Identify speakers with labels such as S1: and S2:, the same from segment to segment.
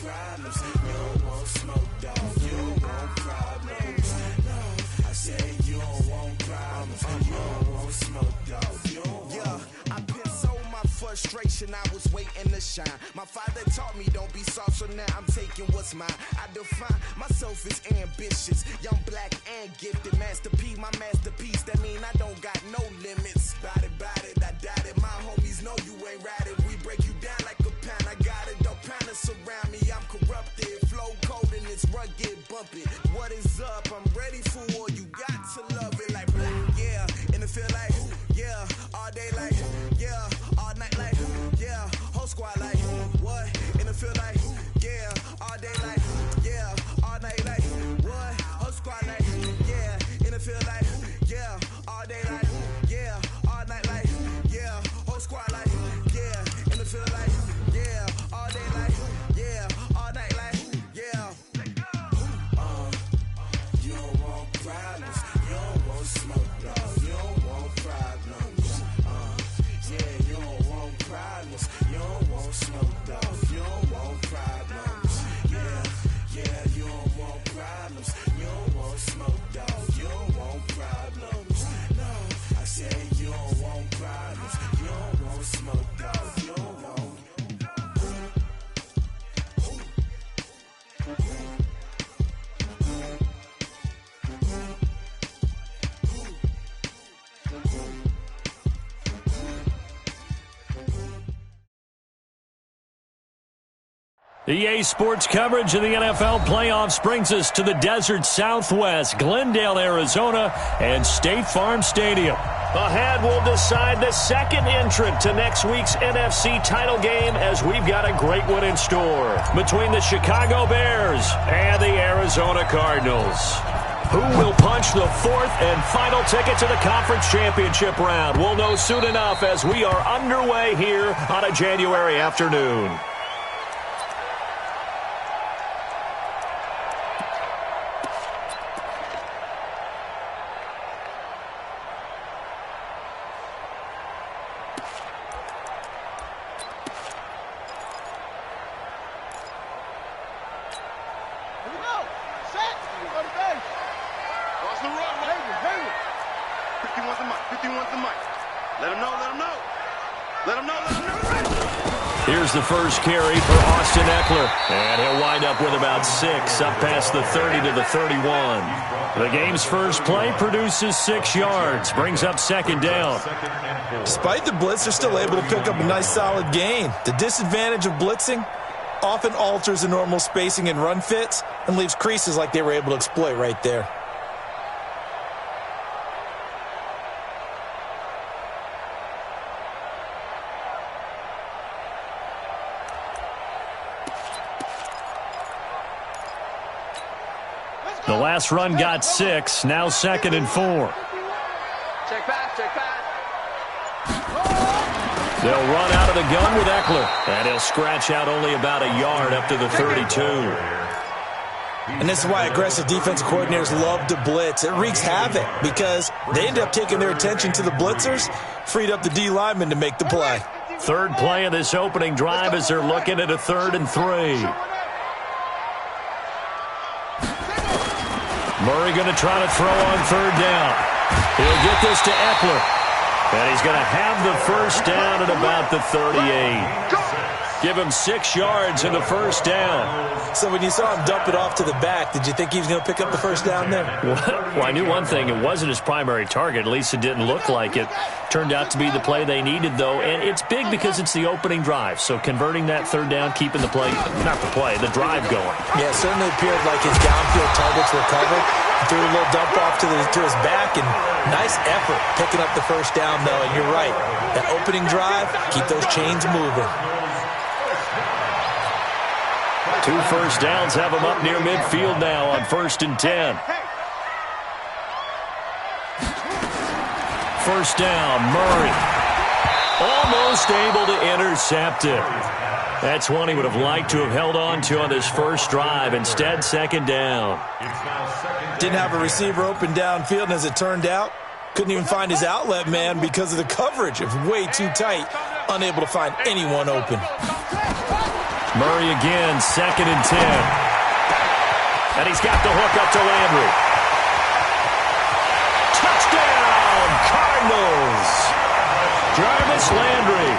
S1: problems. You don't want smoke, dog. You don't want problems. No, I said you don't want problems. You don't want smoke, dog. You don't want. I put so my frustration, I was waiting to shine. My father taught me don't be soft, so now I'm taking what's mine. I define myself as ambitious, young, black, and gifted. Master P, my masterpiece. That mean I don't got no limits. Bout it, I doubt it. My homies know you ain't ride it. We break you down like a pound. I got it, don't pound it surround me. I'm corrupted, flow cold and it's rugged, bumpy. What is up? I'm ready for war. You got to love it like yeah, and it feel like yeah, all day like yeah, all night like yeah, whole squad like what? And it feel like yeah, all day like yeah, all night like what? Whole squad like yeah, and it feel like yeah, all day like yeah, all night like yeah, whole squad like yeah, and it feel like yeah, all day like yeah, all night like yeah. You don't want problems, you don't want smoke, dog. You don't want problems. Yeah, you don't want problems, you don't want smoke, dog. You don't want problems. Yeah, you don't want problems, you don't want smoke, dog. You don't want problems. No, I said you don't want problems, you don't want smoke, dog. You don't want.
S2: EA Sports coverage of the NFL playoffs brings us to the desert Southwest, Glendale, Arizona, and State Farm Stadium. Ahead, we'll decide the second entrant to next week's NFC title game as we've got a great one in store between the Chicago Bears and the Arizona Cardinals. Who will punch the fourth and final ticket to the conference championship round? We'll know soon enough as we are underway here on a January afternoon. Here's the first carry for Austin Eckler, and he'll wind up with about 6, up past the 30 to the 31. The game's first play produces 6 yards, brings up second down.
S3: Despite the blitz, they're still able to pick up a nice solid gain. The disadvantage of blitzing often alters the normal spacing and run fits and leaves creases like they were able to exploit right there.
S2: The last run got 6, now 2nd and 4.
S4: Check back.
S2: They'll run out of the gun with Eckler, and he'll scratch out only about a yard up to the 32.
S3: And this is why aggressive defensive coordinators love to blitz. It wreaks havoc because they end up taking their attention to the blitzers, freed up the D lineman to make the play.
S2: Third play of this opening drive as they're looking at a 3rd and 3. Murray going to try to throw on 3rd down. He'll get this to Eckler. And he's going to have the first down at about the 38. Give him 6 yards in the first down.
S3: So when you saw him dump it off to the back, did you think he was going to pick up the first down there?
S2: Well, I knew one thing. It wasn't his primary target. At least it didn't look like it. Turned out to be the play they needed, though. And it's big because it's the opening drive. So converting that 3rd down, keeping the play, not the play, the drive going.
S3: Yeah, it certainly appeared like his downfield targets were covered. He threw a little dump off to his back, and nice effort picking up the first down, though. And you're right. That opening drive, keep those chains moving.
S2: 2 first downs have them up near midfield now on 1st and 10. First down, Murray. Almost able to intercept it. That's one he would have liked to have held on to on this first drive. Instead, 2nd down.
S3: Didn't have a receiver open downfield, and as it turned out, couldn't even find his outlet man because of the coverage. It was way too tight, unable to find anyone open.
S2: Murray again, 2nd and 10. And he's got the hook up to Landry. Touchdown, Cardinals! Jarvis Landry,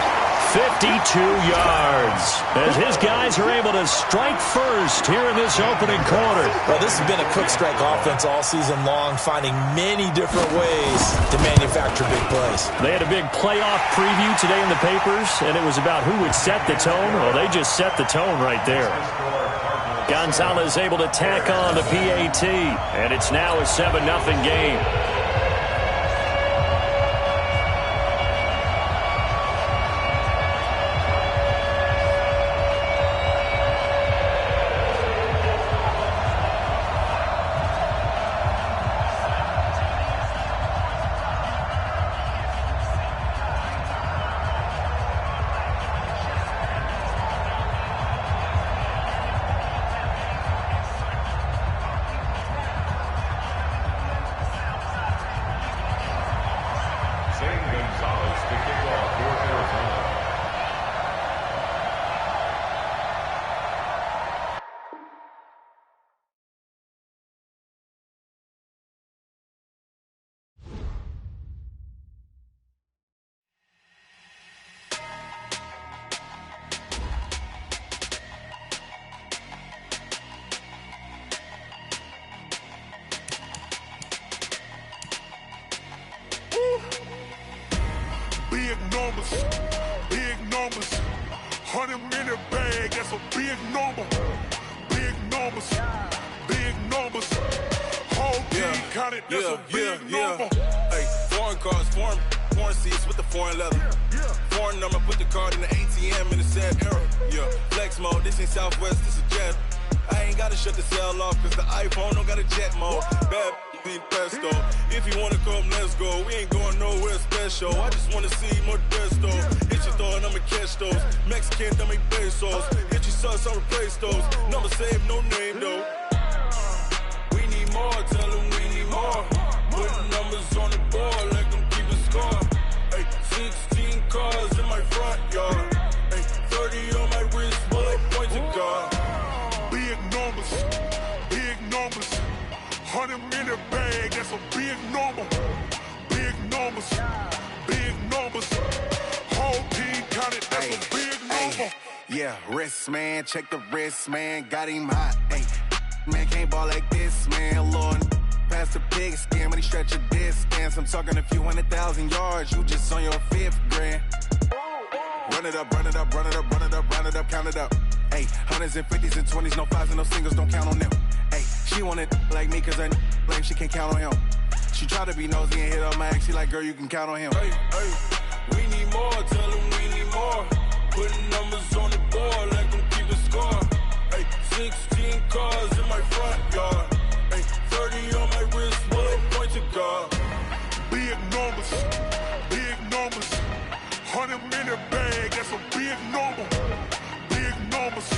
S2: 52 yards, as his guys are able to strike first here in this opening quarter.
S3: Well, this has been a quick strike offense all season long, finding many different ways to manufacture big plays.
S2: They had a big playoff preview today in the papers, and it was about who would set the tone. Well, they just set the tone right there. Gonzalez able to tack on the PAT, and it's now a 7-0 game.
S1: Big numbers, 100-minute bag, that's a big number. Big numbers, whole team counted, that's a big number.
S5: Hey, foreign cars, foreign seats with the foreign leather. Foreign number, put the card in the ATM in the sad era. Yeah, flex mode, this ain't Southwest, this a jet. I ain't gotta shut the cell off, cause the iPhone don't got a jet mode. Bad ain't pesto. If you wanna come, let's go. We ain't going nowhere special. I just wanna see more Modesto. Hit your thought, I'ma catch those. Mexican, dummy pesos. Hit your sauce, I'll replace those. Number save, no name though. We need more, tell them we need more. Putting numbers on the board, like them keep a score. Hey, 16 cars in my front yard. Hey, 30 on my wrist, while I point to God.
S1: Big numbers, 100-minute bag, that's a big number. Big numbers, whole team counted, that's a big number.
S6: Yeah, wrist man, check the wrist man, got him hot. Ay, man can't ball like this, man. Lord, past the pig skin, but he stretch a distance. I'm talking a few 100,000 yards, you just on your 5th grand. Run it up, count it up. Ay, 100s and 50s and 20s, no 5s and no singles, don't count on them. Ay, she want it like me, cause her lame, she can't count on him. She try to be nosy and hit on my ex, she like, girl, you can count on him.
S5: Hey, we need more, tell them we need more. Putting numbers on the board, like them keep a score. Hey, 16 cars in my front yard. Hey, 30 on my wrist, while I point to God.
S1: Big numbers, 100-minute bag, that's a big number. Big numbers,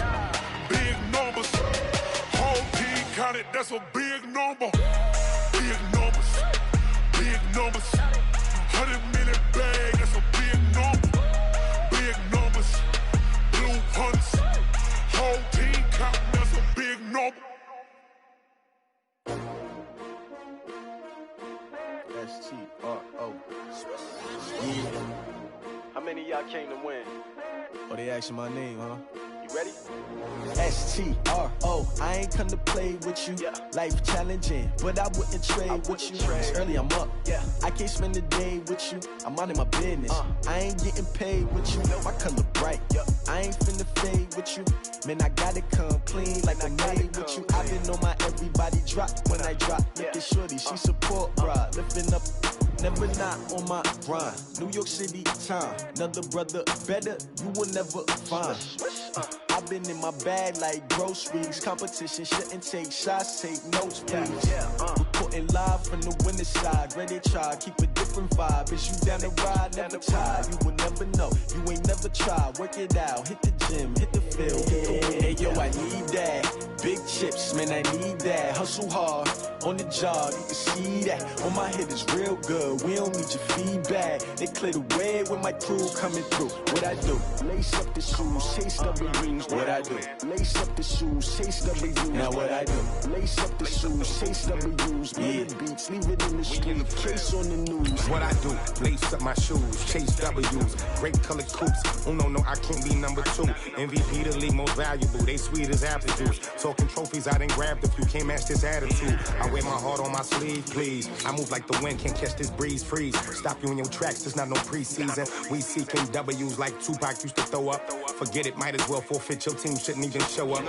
S1: whole team counted, that's a big number. Big numbers, 100-minute bag, that's a big number. Big numbers, blue hunts, whole team counting, that's a big number.
S7: S-T-R-O. Yeah.
S8: How many of y'all came to win?
S7: Oh, they asking my name, huh?
S8: You ready?
S7: S-T-R-O. I ain't come to play with you.
S8: Yeah.
S7: Life challenging, but I wouldn't trade with you. It's early, I'm up.
S8: Yeah.
S7: I can't spend the day with you. I'm minding my business. I ain't getting paid with you. My color bright.
S8: Yeah.
S7: I ain't finna fade with you. Man, I gotta come clean like I'm made with you. I've been on my everybody drop when I drop. Look at shorty, she support, bruh. Lifting up. Never not on my grind. New York City time. Another brother better, you will never find. I've been in my bag like groceries. Competition shouldn't take shots, take notes, please. Reporting live from the winning side. Ready to try, keep a different vibe. Is you down the ride, never tired. You will never know, you ain't never tried. Work it out, hit the gym, hit the field, hit the win. Hey yo, I need that. big chips, man, I need that. Hustle hard, on the job, you can see that. On my head is real good, we don't need your feedback. They clear the way when my crew coming through. What I do? Lace up the shoes, chase W's. What I do? Lace up the shoes, chase W's. Now what I do? Lace up the shoes, chase W's. Million beats, leave it in the street, case on the news.
S9: What I do? Lace up my shoes, chase W's. Great colored coops. Oh no, I can't be number 2. MVP the league most valuable. They sweet as apple juice. Talking trophies, I done grabbed a few. Can't match this attitude. I wear my heart on my sleeve, please. I move like the wind, can't catch this breeze, freeze. Stop you in your tracks, there's not no preseason. We seeking W's like Tupac used to throw up. Forget it, might as well forfeit. Your team shouldn't even show up.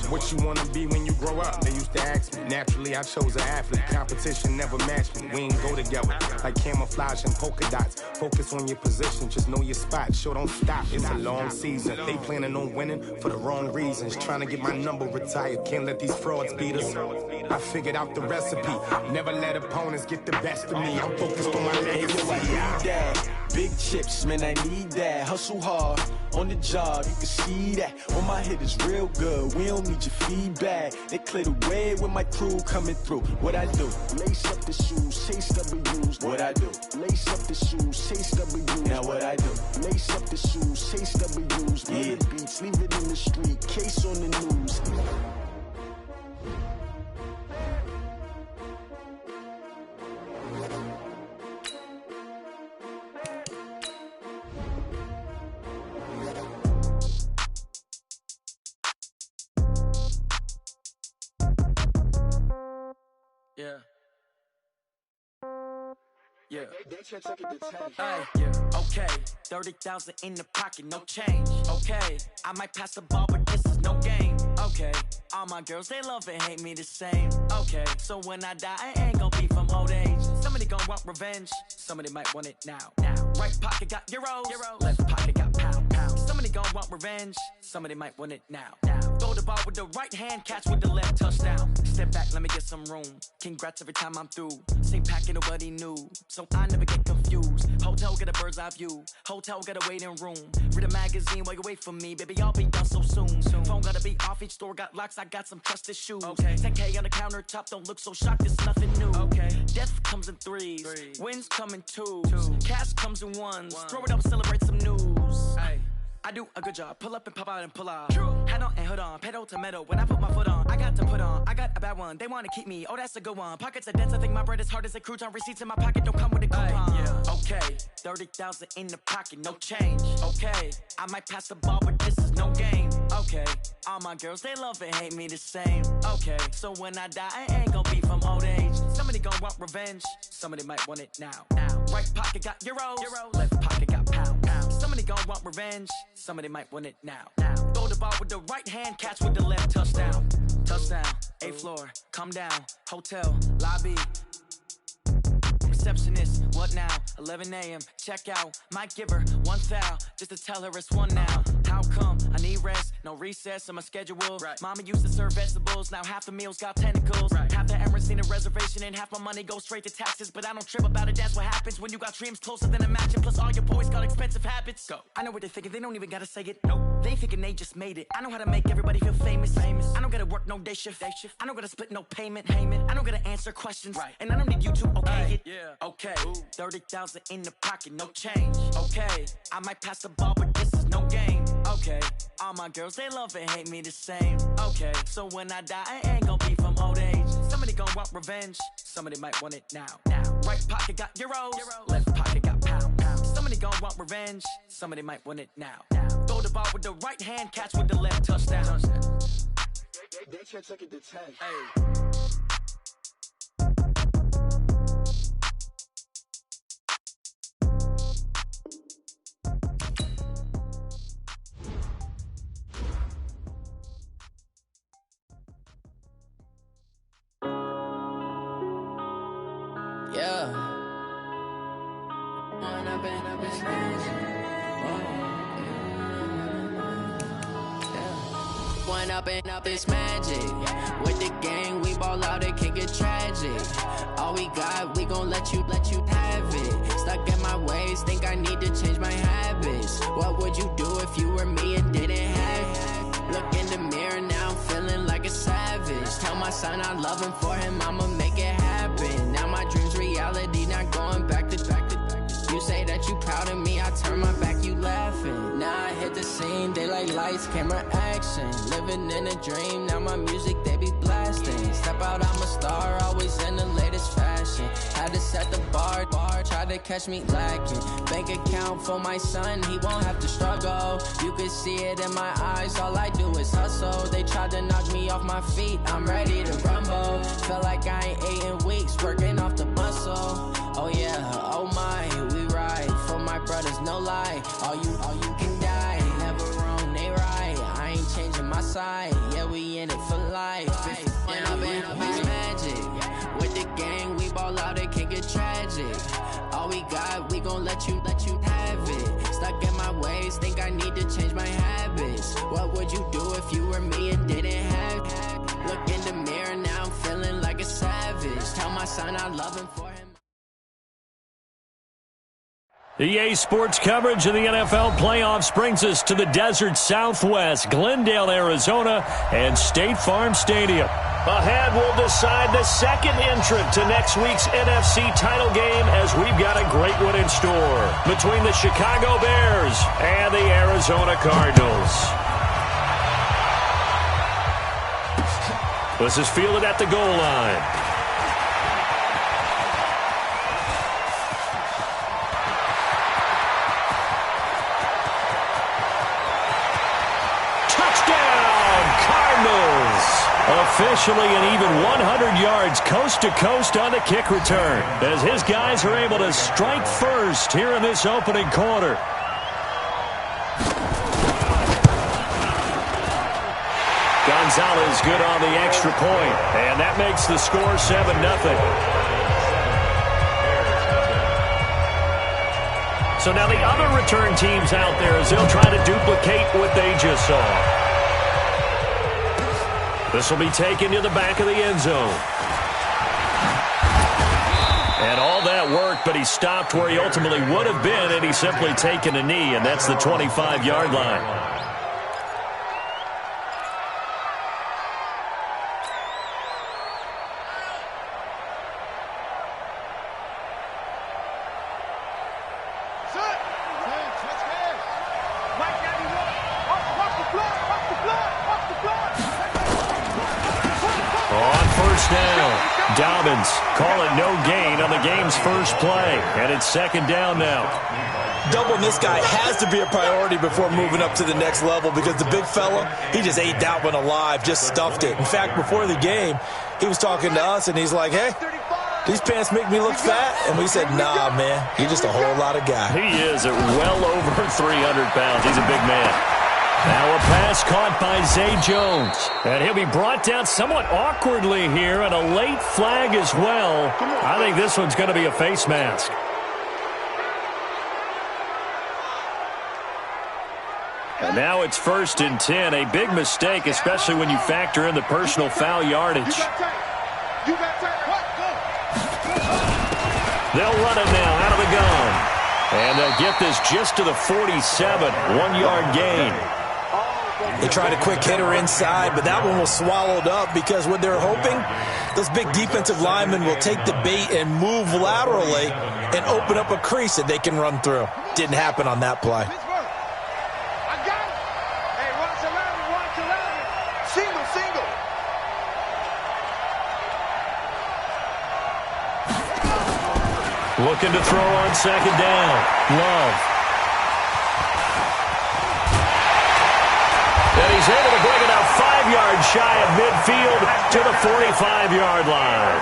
S9: What you wanna be when you grow up? They used to ask me. Naturally, I chose an athlete. Competition never matched me. We ain't go together like camouflage and polka dots. Focus on your position, just know your spot. Sure, don't stop. It's a long season. They planning on winning for the wrong reasons. Trying to get my number retired. Can't let these frauds beat us. I figured out the recipe. Never let opponents get the best of me. I'm focused on my legacy.
S7: Big chips, man, I need that. Hustle hard, on the job, you can see that. On my head is real good, we don't need your feedback. They clear the way when my crew coming through. What I do? Lace up the shoes, chase W's. What I do? Lace up the shoes, chase W's. Now what I do? Lace up the shoes, chase W's. Million beats, leave it in the street, case on the news.
S10: Yeah. Hey, yeah. Okay, 30,000 in the pocket, no change. Okay, I might pass the ball, but this is no game. Okay, all my girls, they love and hate me the same. Okay, so when I die, I ain't gonna be from old age. Somebody gon' want revenge, somebody might want it now. Right pocket got euros, left pocket got pound. Somebody gon' want revenge, somebody might want it now. Throw the ball with the right hand, catch with the left, touchdown. Step back, let me get some room. Congrats every time I'm through. Same packet, nobody knew, so I never get confused. Hotel get a bird's eye view. Hotel get a waiting room. Read a magazine while you wait for me, baby. I'll be done so soon. Phone gotta be off. Each store got locks. I got some trusted shoes. Okay. 10K on the countertop. Don't look so shocked. It's nothing new. Okay. Death comes in threes. Wins come in twos. Cash comes in ones. Throw it up, celebrate some news. Hey. I do a good job. Pull up and pop out and pull out. Head on and hood on. Pedal to metal. When I put my foot on, I got to put on. I got a bad one. They want to keep me. Oh, that's a good one. Pockets are dense. I think my bread is hard as a crouton. Receipts in my pocket don't come with a coupon. Okay. 30,000 in the pocket. No change. Okay. I might pass the ball, but this is no game. Okay. All my girls, they love and hate me the same. Okay. So when I die, I ain't gonna be from old age. Somebody gon' want revenge. Somebody might want it now. Right pocket got euros. Left pocket got pound. Somebody gon' want revenge. Somebody might want it now. Throw the ball with the right hand, catch with the left, touchdown. Touchdown, 8th floor, come down, hotel, lobby. Receptionist, what now? 11 a.m., check out. Might give her one foul, just to tell her it's one now. How come? I need rest, no recess in my schedule. Mama used to serve vegetables, now half the meals got tentacles. Half the Emirates need a reservation and half my money goes straight to taxes. But I don't trip about it, that's what happens when you got dreams closer than a match. And plus all your boys got expensive habits. Go. I know what they're thinking, they don't even gotta say it. Nope. They thinking they just made it. I know how to make everybody feel famous. I don't gotta work no day shift. I don't gotta split no payment. I don't gotta answer questions. And I don't need you to okay it. Okay, 30,000 in the pocket, no change. Okay, I might pass the ball, but this is no game. Okay, all my girls, they love and hate me the same. Okay, so when I die, I ain't gonna be from old age. Somebody gon' want revenge, somebody might want it now. Right pocket got euros, left pocket got pound. Somebody gon' want revenge, somebody might want it now. Throw the ball with the right hand, catch with the left, touchdown.
S7: They can't take it to 10.
S10: Hey.
S11: Up this magic. With the gang, we ball out, it can get tragic. All we got, we gon' let you have it. Stuck in my ways, think I need to change my habits. What would you do if you were me and didn't have? Look in the mirror, now I'm feeling like a savage. Tell my son I love him, for him I'ma make it happen. Now my dream's reality, not going back to. You say that you proud of me, I turn my back, you laughing. Now I hit the scene, they like lights, camera, action. Living in a dream, now my music, they be blasting. Step out, I'm a star, always in the latest fashion. Had to set the bar, try to catch me lacking. Bank account for my son, he won't have to struggle. You can see it in my eyes, all I do is hustle. They tried to knock me off my feet, I'm ready to rumble. Feel like I ain't ate in weeks, working off the muscle. Oh yeah, oh my, we ride for my brothers, no lie. All you can die, never wrong, they right. I ain't changing my side, yeah, we in it for life. When up it's magic. With the gang, we ball out, it can get tragic. All we got, we gon' let you have it. Stuck in my ways, think I need to change my habits. What would you do if you were me and didn't have it? Look in the mirror, now I'm feeling like a savage. Tell my son I love him, for him.
S2: EA Sports coverage of the NFL playoffs brings us to the desert Southwest, Glendale, Arizona, and State Farm Stadium. Ahead, we'll decide the second entrant to next week's NFC title game, as we've got a great one in store between the Chicago Bears and the Arizona Cardinals. This is fielded at the goal line. Officially an even 100 yards coast to coast on the kick return, as his guys are able to strike first here in this opening quarter. Gonzalez good on the extra point, and that makes the score 7-0. So now the other return teams out there, as they'll try to duplicate what they just saw. This will be taken to the back of the end zone. And all that worked, but he stopped where he ultimately would have been, and he's simply taken a knee, and that's the 25-yard line. Call it no gain on the game's first play, and it's second down now.
S3: Doubling this guy has to be a priority before moving up to the next level, because the big fella, he just ate that one alive, just stuffed it. In fact, before the game, he was talking to us, and he's like, hey, these pants make me look fat. And we said, nah, man, you're just a whole lot of guy.
S2: He is at well over 300 pounds. He's a big man. Now a pass caught by Zay Jones. And he'll be brought down somewhat awkwardly here, and a late flag as well. I think this one's going to be a face mask. And now it's 1st and 10. A big mistake, especially when you factor in the personal foul yardage. They'll run it now out of the gun. And they'll get this just to the 47. 1-yard gain.
S3: They tried a quick hitter inside, but that one was swallowed up, because what they're hoping, those big defensive linemen will take the bait and move laterally and open up a crease that they can run through. Didn't happen on that play.
S2: Looking to throw on second down. Love. And he's able to bring it out 5 yards shy of midfield to the 45-yard line.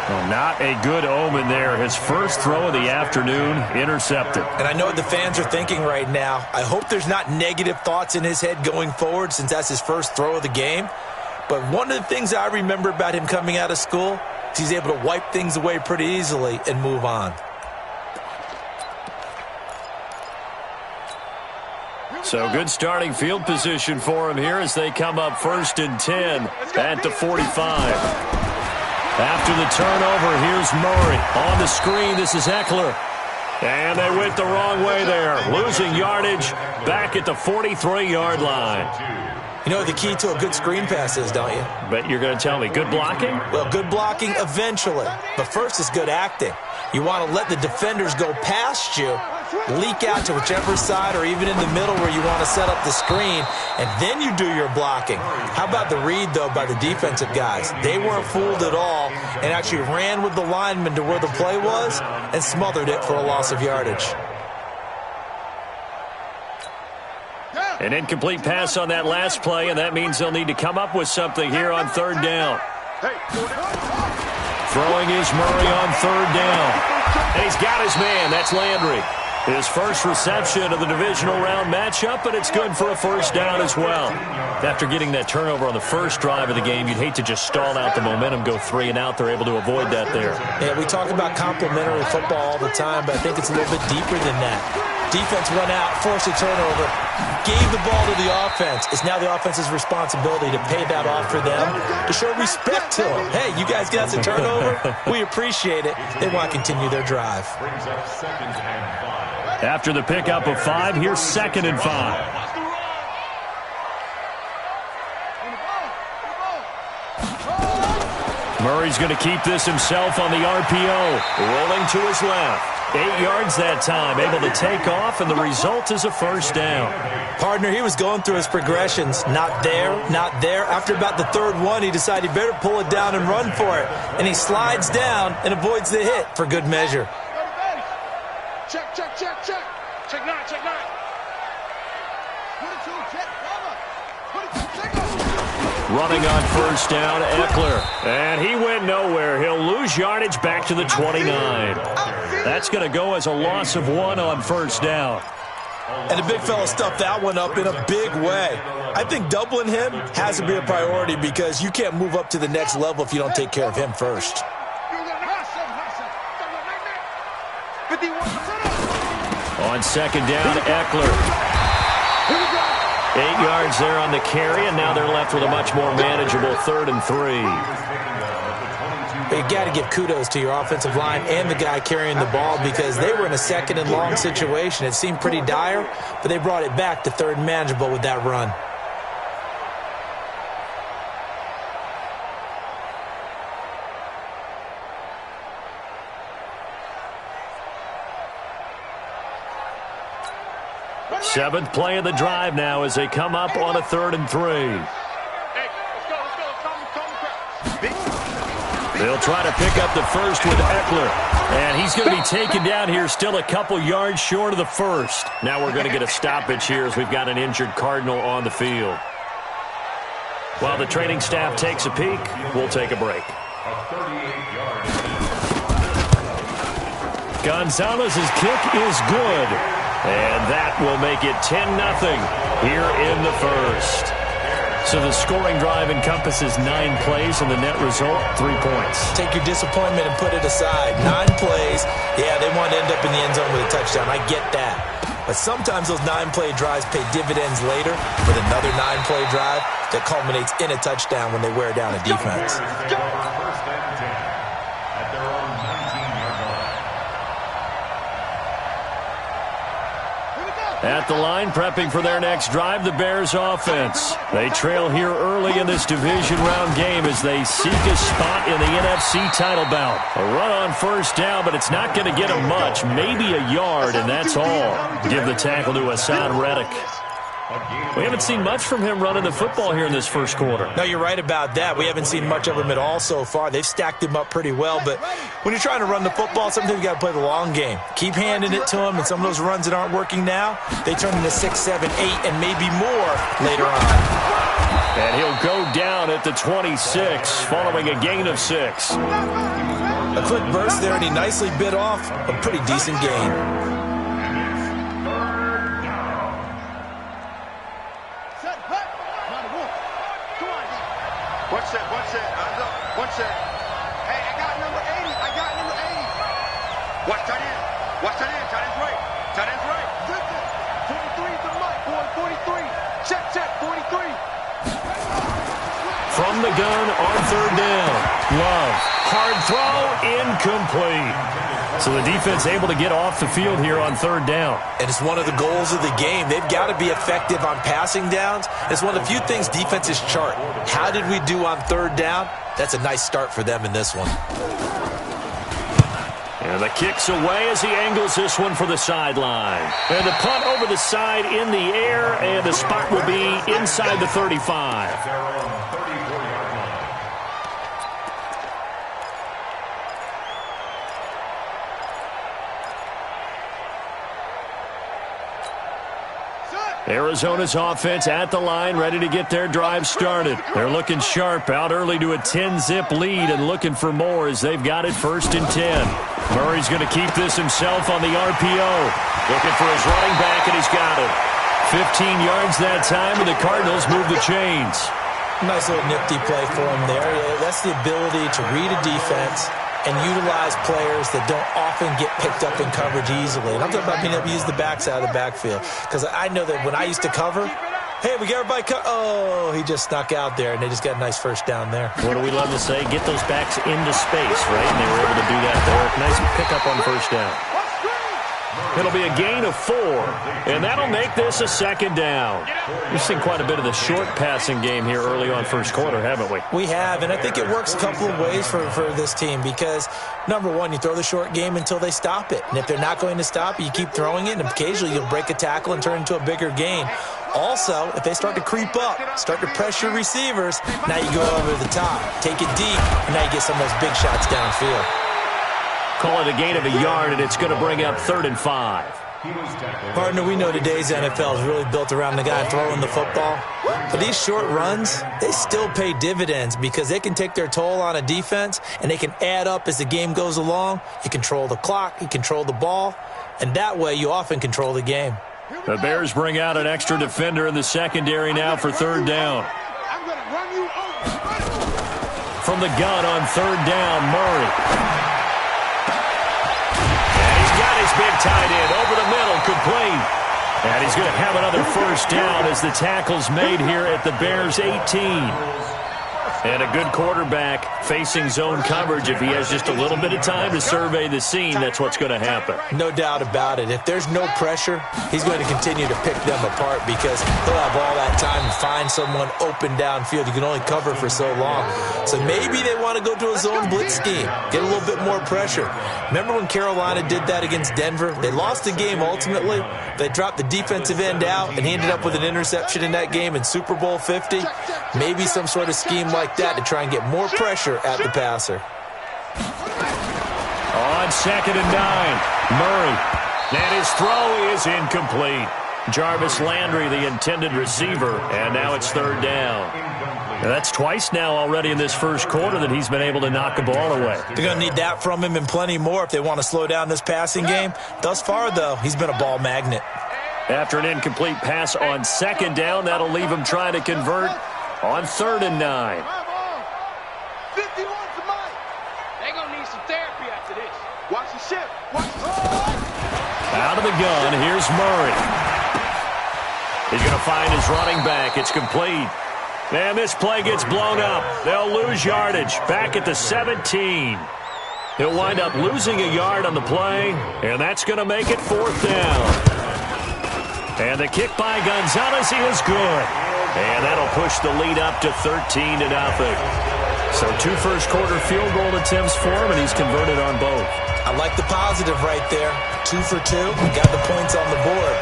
S2: Well, not a good omen there. His first throw of the afternoon intercepted.
S3: And I know what the fans are thinking right now. I hope there's not negative thoughts in his head going forward, since that's his first throw of the game. But one of the things I remember about him coming out of school is he's able to wipe things away pretty easily and move on.
S2: So good starting field position for him here as they come up 1st and 10 at the 45. After the turnover, here's Murray. On the screen, this is Eckler. And they went the wrong way there. Losing yardage back at the 43-yard line.
S3: You know what the key to a good screen pass is, don't you?
S2: But you're going to tell me, good blocking?
S3: Well, good blocking eventually. But first is good acting. You want to let the defenders go past you, leak out to whichever side or even in the middle where you want to set up the screen, and then you do your blocking. How about the read, though, by the defensive guys? They weren't fooled at all and actually ran with the lineman to where the play was and smothered it for a loss of yardage.
S2: An incomplete pass on that last play, and that means they'll need to come up with something here on third down. Throwing is Murray on third down. And he's got his man. That's Landry. His first reception of the divisional round matchup, but it's good for a first down as well. After getting that turnover on the first drive of the game, you'd hate to just stall out the momentum, go 3 and out. They're able to avoid that there.
S3: Yeah, we talk about complementary football all the time, but I think it's a little bit deeper than that. Defense went out, forced a turnover, gave the ball to the offense. It's now the offense's responsibility to pay that off for them, to show respect to them. Hey, you guys got a turnover? We appreciate it. They want to continue their drive.
S2: After the pickup of 5, here's 2nd and 5. Murray's going to keep this himself on the RPO. Rolling to his left. 8 yards that time, able to take off, and the result is a first down.
S3: Partner, he was going through his progressions. Not there, not there. After about the third one, he decided he better pull it down and run for it. And he slides down and avoids the hit for good measure.
S12: Check, check, check, check. Check 9, check 9.
S2: Running on first down, Eckler. And he went nowhere. He'll lose yardage back to the 29. That's going to go as a loss of 1 on first down.
S3: And the big fella stuffed that one up in a big way. I think doubling him has to be a priority because you can't move up to the next level if you don't take care of him first.
S2: On second down, Eckler. 8 yards there on the carry, and now they're left with a much more manageable 3rd and 3.
S3: But you got to give kudos to your offensive line and the guy carrying the ball because they were in a 2nd and long situation. It seemed pretty dire, but they brought it back to 3rd and manageable with that run.
S2: Seventh play of the drive now as they come up on a 3rd and 3. They'll try to pick up the first with Eckler. And he's going to be taken down here still a couple yards short of the first. Now we're going to get a stoppage here as we've got an injured Cardinal on the field. While the training staff takes a peek, we'll take a break. Gonzalez's kick is good. And that will make it 10-0 here in the first. So the scoring drive encompasses 9 plays, and the net result, 3 points.
S3: Take your disappointment and put it aside. 9 plays. Yeah, they want to end up in the end zone with a touchdown. I get that. But sometimes those 9-play drives pay dividends later with another 9-play drive that culminates in a touchdown when they wear down a defense.
S2: At the line, prepping for their next drive, the Bears offense. They trail here early in this division round game as they seek a spot in the NFC title bout. A run on first down, but it's not going to get them much, maybe a yard, and that's all. Give the tackle to Hassan Reddick. We haven't seen much from him running the football here in this first quarter.
S3: No, you're right about that. We haven't seen much of him at all so far. They've stacked him up pretty well, but when you're trying to run the football, sometimes you got to play the long game. Keep handing it to him, and some of those runs that aren't working now, they turn into 6, 7, 8, and maybe more later on.
S2: And he'll go down at the 26, following a gain of 6.
S3: A quick burst there, and he nicely bit off a pretty decent gain.
S12: One set. Hey, I got number 80. Watch tight end. Watch tight end. Tight end's right. Tight end's right. 43 is the mic. Going 43. Check. 43.
S2: From the gun on third down. Love. Hard throw. Incomplete. So the defense able to get off the field here on third down.
S3: And it's one of the goals of the game. They've got to be effective on passing downs. It's one of the few things defenses chart. How did we do on third down? That's a nice start for them in this one.
S2: And the kick's away as he angles this one for the sideline. And the punt over the side in the air, and the spot will be inside the 35. Arizona's offense at the line, ready to get their drive started. They're looking sharp, out early to a 10-zip lead and looking for more as they've got it 1st and 10. Murray's going to keep this himself on the RPO. Looking for his running back, and he's got it. 15 yards that time, and the Cardinals move the chains.
S3: Nice little nifty play for him there. That's the ability to read a defense and utilize players that don't often get picked up in coverage easily. And I'm talking about being able to use the backside of the backfield. Because I know that when I used to cover, hey, we got everybody oh, he just snuck out there, and they just got a nice first down there.
S2: What do we love to say? Get those backs into space, right? And they were able to do that there. Nice pickup on first down. It'll be a gain of 4, and that'll make this a 2nd down. We've seen quite a bit of the short passing game here early on first quarter, haven't we?
S3: We have, and I think it works a couple of ways for this team because, number one, you throw the short game until they stop it. And if they're not going to stop it, you keep throwing it, and occasionally you'll break a tackle and turn it into a bigger gain. Also, if they start to creep up, start to pressure receivers, now you go over the top, take it deep, and now you get some of those big shots downfield.
S2: Call it a gain of a yard, and it's going to bring up 3rd and 5.
S3: Partner, we know today's NFL is really built around the guy throwing the football. But these short runs, they still pay dividends because they can take their toll on a defense, and they can add up as the game goes along. You control the clock, you control the ball, and that way you often control the game.
S2: The Bears bring out an extra defender in the secondary now for 3rd down. From the gun on 3rd down, Murray. Big tight end over the middle, complete. And he's going to have another first down as the tackle's made here at the Bears' 18. And a good quarterback facing zone coverage. If he has just a little bit of time to survey the scene, that's what's going to happen.
S3: No doubt about it. If there's no pressure, he's going to continue to pick them apart because he'll have all that time to find someone open downfield. You can only cover for so long. So maybe they want to go to a zone blitz scheme, get a little bit more pressure. Remember when Carolina did that against Denver? They lost the game ultimately. They dropped the defensive end out, and he ended up with an interception in that game in Super Bowl 50. Maybe some sort of scheme like that to try and get more pressure at the passer.
S2: On 2nd and 9, Murray. And his throw is incomplete. Jarvis Landry, the intended receiver, and now it's 3rd down. Now that's twice now already in this first quarter that he's been able to knock a ball away.
S3: They're going to need that from him and plenty more if they want to slow down this passing game. Thus far, though, he's been a ball magnet.
S2: After an incomplete pass on 2nd down, that'll leave him trying to convert on 3rd and 9.
S12: 51 to Mike. They're going to need some therapy after this. Watch the shift. Watch the
S2: Out of the gun, here's Murray. He's going to find his running back. It's complete. And this play gets blown up. They'll lose yardage. Back at the 17. He'll wind up losing a yard on the play, and that's going to make it 4th down. And the kick by Gonzalez is good. And that'll push the lead up to 13-0. So 2 first-quarter field goal attempts for him, and he's converted on both.
S3: I like the positive right there. 2 for 2. Got the points on the board.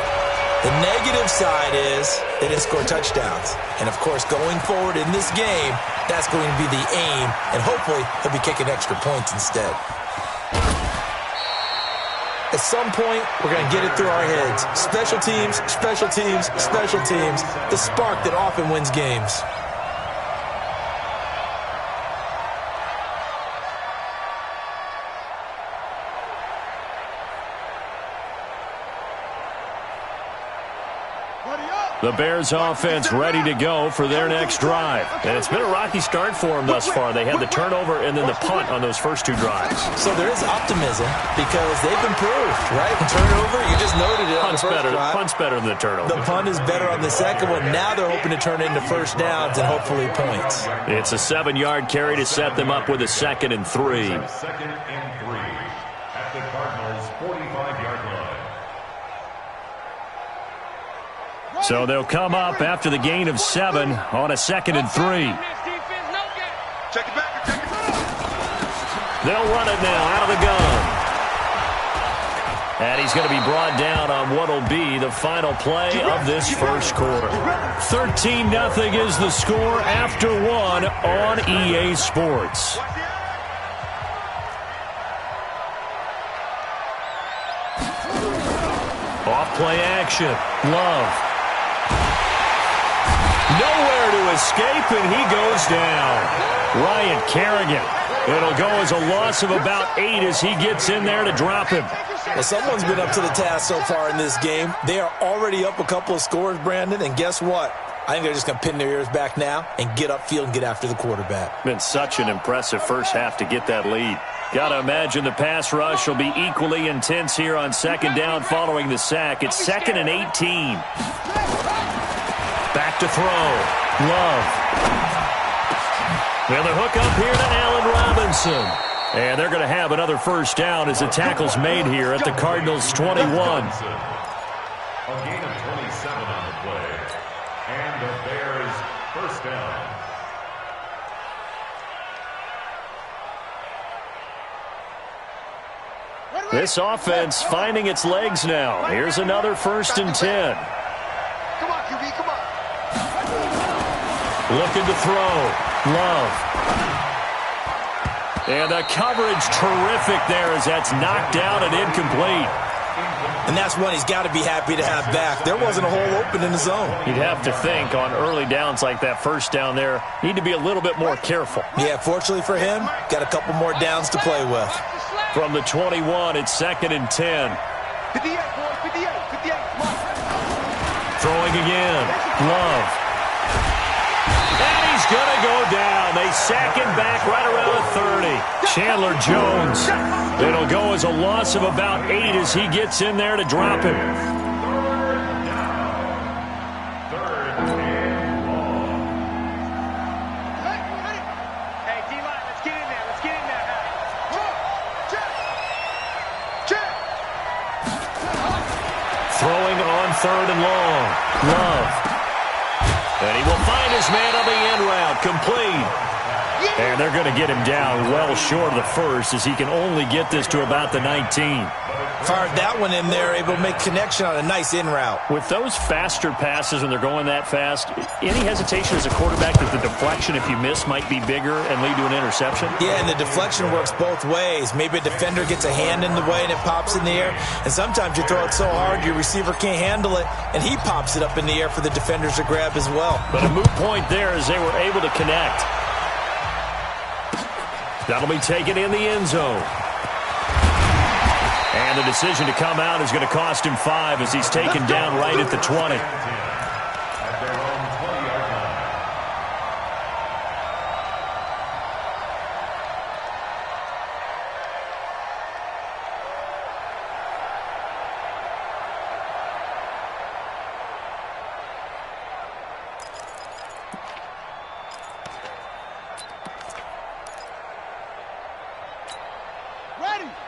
S3: The negative side is they didn't score touchdowns. And, of course, going forward in this game, that's going to be the aim. And hopefully he'll be kicking extra points instead. At some point, we're going to get it through our heads. Special teams, special teams, special teams. The spark that often wins games.
S2: The Bears offense ready to go for their next drive. And it's been a rocky start for them thus far. They had the turnover and then the punt on those first 2 drives.
S3: So there is optimism because they've improved, right? The turnover, you just noted it on the first drive.
S2: Punt's better than the turnover.
S3: The punt is better on the second one. Now they're hoping to turn it into first downs and hopefully points.
S2: It's a 7-yard carry to set them up with a 2nd and 3. Cardinals' 45-yard line. So they'll come up after the gain of 7 on a 2nd and 3.
S12: Check it back. Check it back.
S2: They'll run it now out of the gun. And he's going to be brought down on what will be the final play of this first quarter. 13-0 is the score after 1 on EA Sports. Off play action. Love. Nowhere to escape, and he goes down. Ryan Kerrigan. It'll go as a loss of about 8 as he gets in there to drop him.
S3: Well, someone's been up to the task so far in this game. They are already up a couple of scores, Brandon, and guess what? I think they're just going to pin their ears back now and get upfield and get after the quarterback.
S2: Been such an impressive first half to get that lead. Got to imagine the pass rush will be equally intense here on 2nd down following the sack. It's 2nd and 18. Back to throw. Love. And the hook up here to Allen Robinson. And they're going to have another first down as the tackle's made here at the Cardinals' 21.
S13: A gain of 27 on the play. And the Bears first down.
S2: This offense finding its legs now. Here's another 1st and 10.
S12: Come on, QB, come on.
S2: Looking to throw. Love. And the coverage terrific there as that's knocked out and incomplete.
S3: And that's one he's got to be happy to have back. There wasn't a hole open in the zone.
S2: You'd have to think on early downs like that first down there, need to be a little bit more careful.
S3: Yeah, fortunately for him, got a couple more downs to play with.
S2: From the 21, it's 2nd and 10.
S12: 58, boys, 58, 58. Come on.
S2: Throwing again. Love. And he's going to go down. They sack him back right around the 30. Chandler Jones. It'll go as a loss of about 8 as he gets in there to drop him.
S12: Hey, D-line, let's get in there. Let's get in there. Check.
S2: Throwing on 3rd and long. Love. And he will find his man on the end route. Complete. And they're going to get him down well short of the first as he can only get this to about the 19.
S3: Fired that one in there, able to make connection on a nice in route.
S2: With those faster passes when they're going that fast, any hesitation as a quarterback that the deflection, if you miss, might be bigger and lead to an interception?
S3: Yeah, and the deflection works both ways. Maybe a defender gets a hand in the way and it pops in the air. And sometimes you throw it so hard your receiver can't handle it, and he pops it up in the air for the defenders to grab as well.
S2: But a moot point there as they were able to connect. That'll be taken in the end zone. And the decision to come out is going to cost him 5 as he's taken down right at the 20.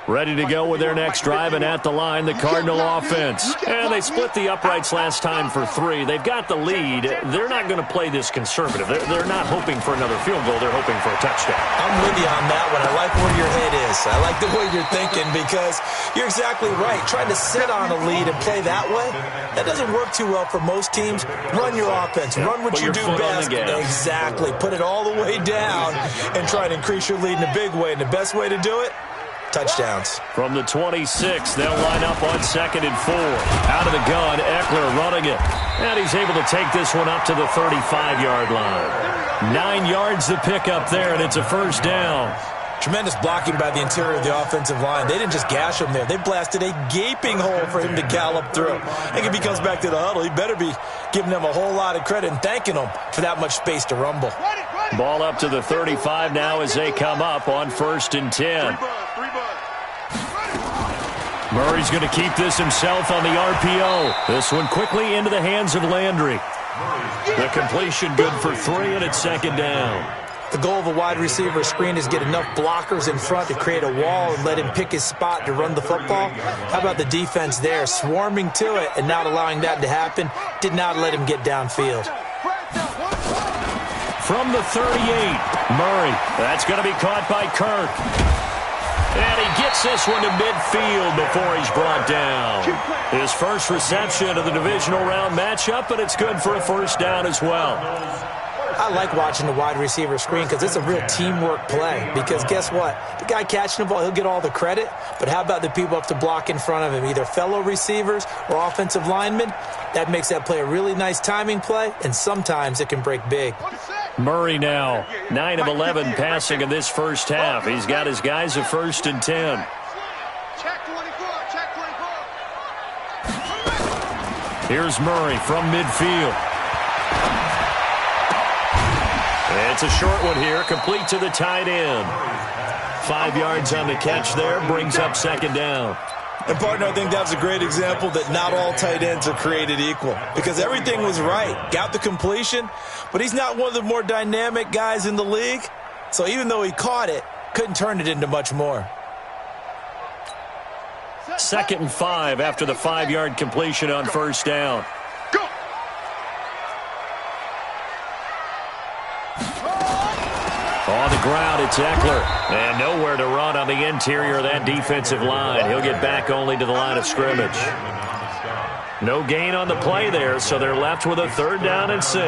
S2: Ready to go with their next drive, and at the line, the Cardinal offense. And they split the uprights last time for 3. They've got the lead. They're not going to play this conservative. They're not hoping for another field goal. They're hoping for a touchdown.
S3: I'm with you on that one. I like where your head is. I like the way you're thinking because you're exactly right. Trying to sit on a lead and play that way, that doesn't work too well for most teams. Run your offense. Run what you do best. Exactly. Put it all the way down and try to increase your lead in a big way. And the best way to do it, touchdowns.
S2: From the 26, they'll line up on 2nd and 4. Out of the gun, Eckler running it. And he's able to take this one up to the 35-yard line. 9 yards to pick up there, and it's a first down.
S3: Tremendous blocking by the interior of the offensive line. They didn't just gash him there. They blasted a gaping hole for him to gallop through. I think if he comes back to the huddle, he better be giving them a whole lot of credit and thanking them for that much space to rumble.
S2: Ball up to the 35 now as they come up on 1st and 10. Murray's going to keep this himself on the RPO. This one quickly into the hands of Landry. The completion good for 3, and it's 2nd down.
S3: The goal of a wide receiver screen is get enough blockers in front to create a wall and let him pick his spot to run the football. How about the defense there, swarming to it and not allowing that to happen? Did not let him get downfield.
S2: From the 38, Murray. That's going to be caught by Kirk. And he gets this one to midfield before he's brought down. His first reception of the divisional round matchup, but it's good for a first down as well.
S3: I like watching the wide receiver screen because it's a real teamwork play. Because guess what? The guy catching the ball, he'll get all the credit. But how about the people up to block in front of him, either fellow receivers or offensive linemen? That makes that play a really nice timing play, and sometimes it can break big.
S2: Murray now, 9 of 11 passing in this first half. He's got his guys at 1st and 10.
S12: Check 24, check 24.
S2: Here's Murray from midfield. It's a short one here, complete to the tight end. 5 yards on the catch there, brings up 2nd down.
S3: And, partner, I think that's a great example that not all tight ends are created equal. Because everything was right. Got the completion, but he's not one of the more dynamic guys in the league. So even though he caught it, couldn't turn it into much more.
S2: 2nd and 5 after the 5-yard completion on 1st down. On the ground, it's Eckler. And nowhere to run on the interior of that defensive line. He'll get back only to the line of scrimmage. No gain on the play there, so they're left with a 3rd down and 6.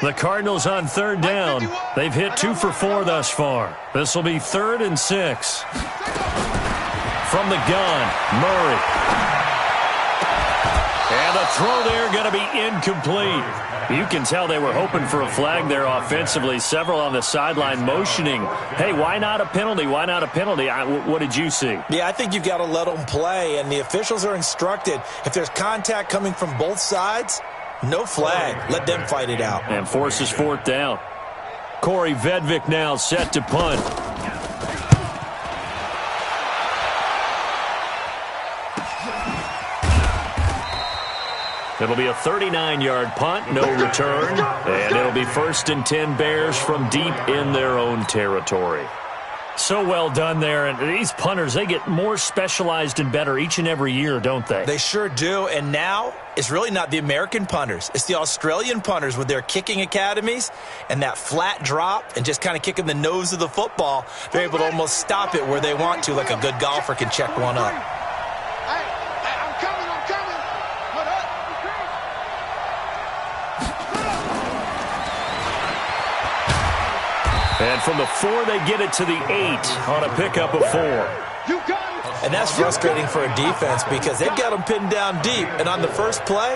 S2: The Cardinals on 3rd down. They've hit 2 for 4 thus far. This will be 3rd and 6. From the gun, Murray. And the throw there going to be incomplete. You can tell they were hoping for a flag there offensively. Several on the sideline motioning, hey, why not a penalty? Why not a penalty? What did you see?
S3: Yeah, I think you've got to let them play, and the officials are instructed. If there's contact coming from both sides, no flag. Let them fight it out.
S2: And forces 4th down. Corey Vedvik now set to punt. It'll be a 39-yard punt, no return. And it'll be 1st and 10 Bears from deep in their own territory. So well done there. And these punters, they get more specialized and better each and every year, don't they?
S3: They sure do. And now it's really not the American punters. It's the Australian punters with their kicking academies and that flat drop and just kind of kicking the nose of the football. They're able to almost stop it where they want to, like a good golfer can check one up.
S2: And from the 4, they get it to the 8 on a pickup of 4.
S3: And that's frustrating for a defense because they've got them pinned down deep. And on the first play,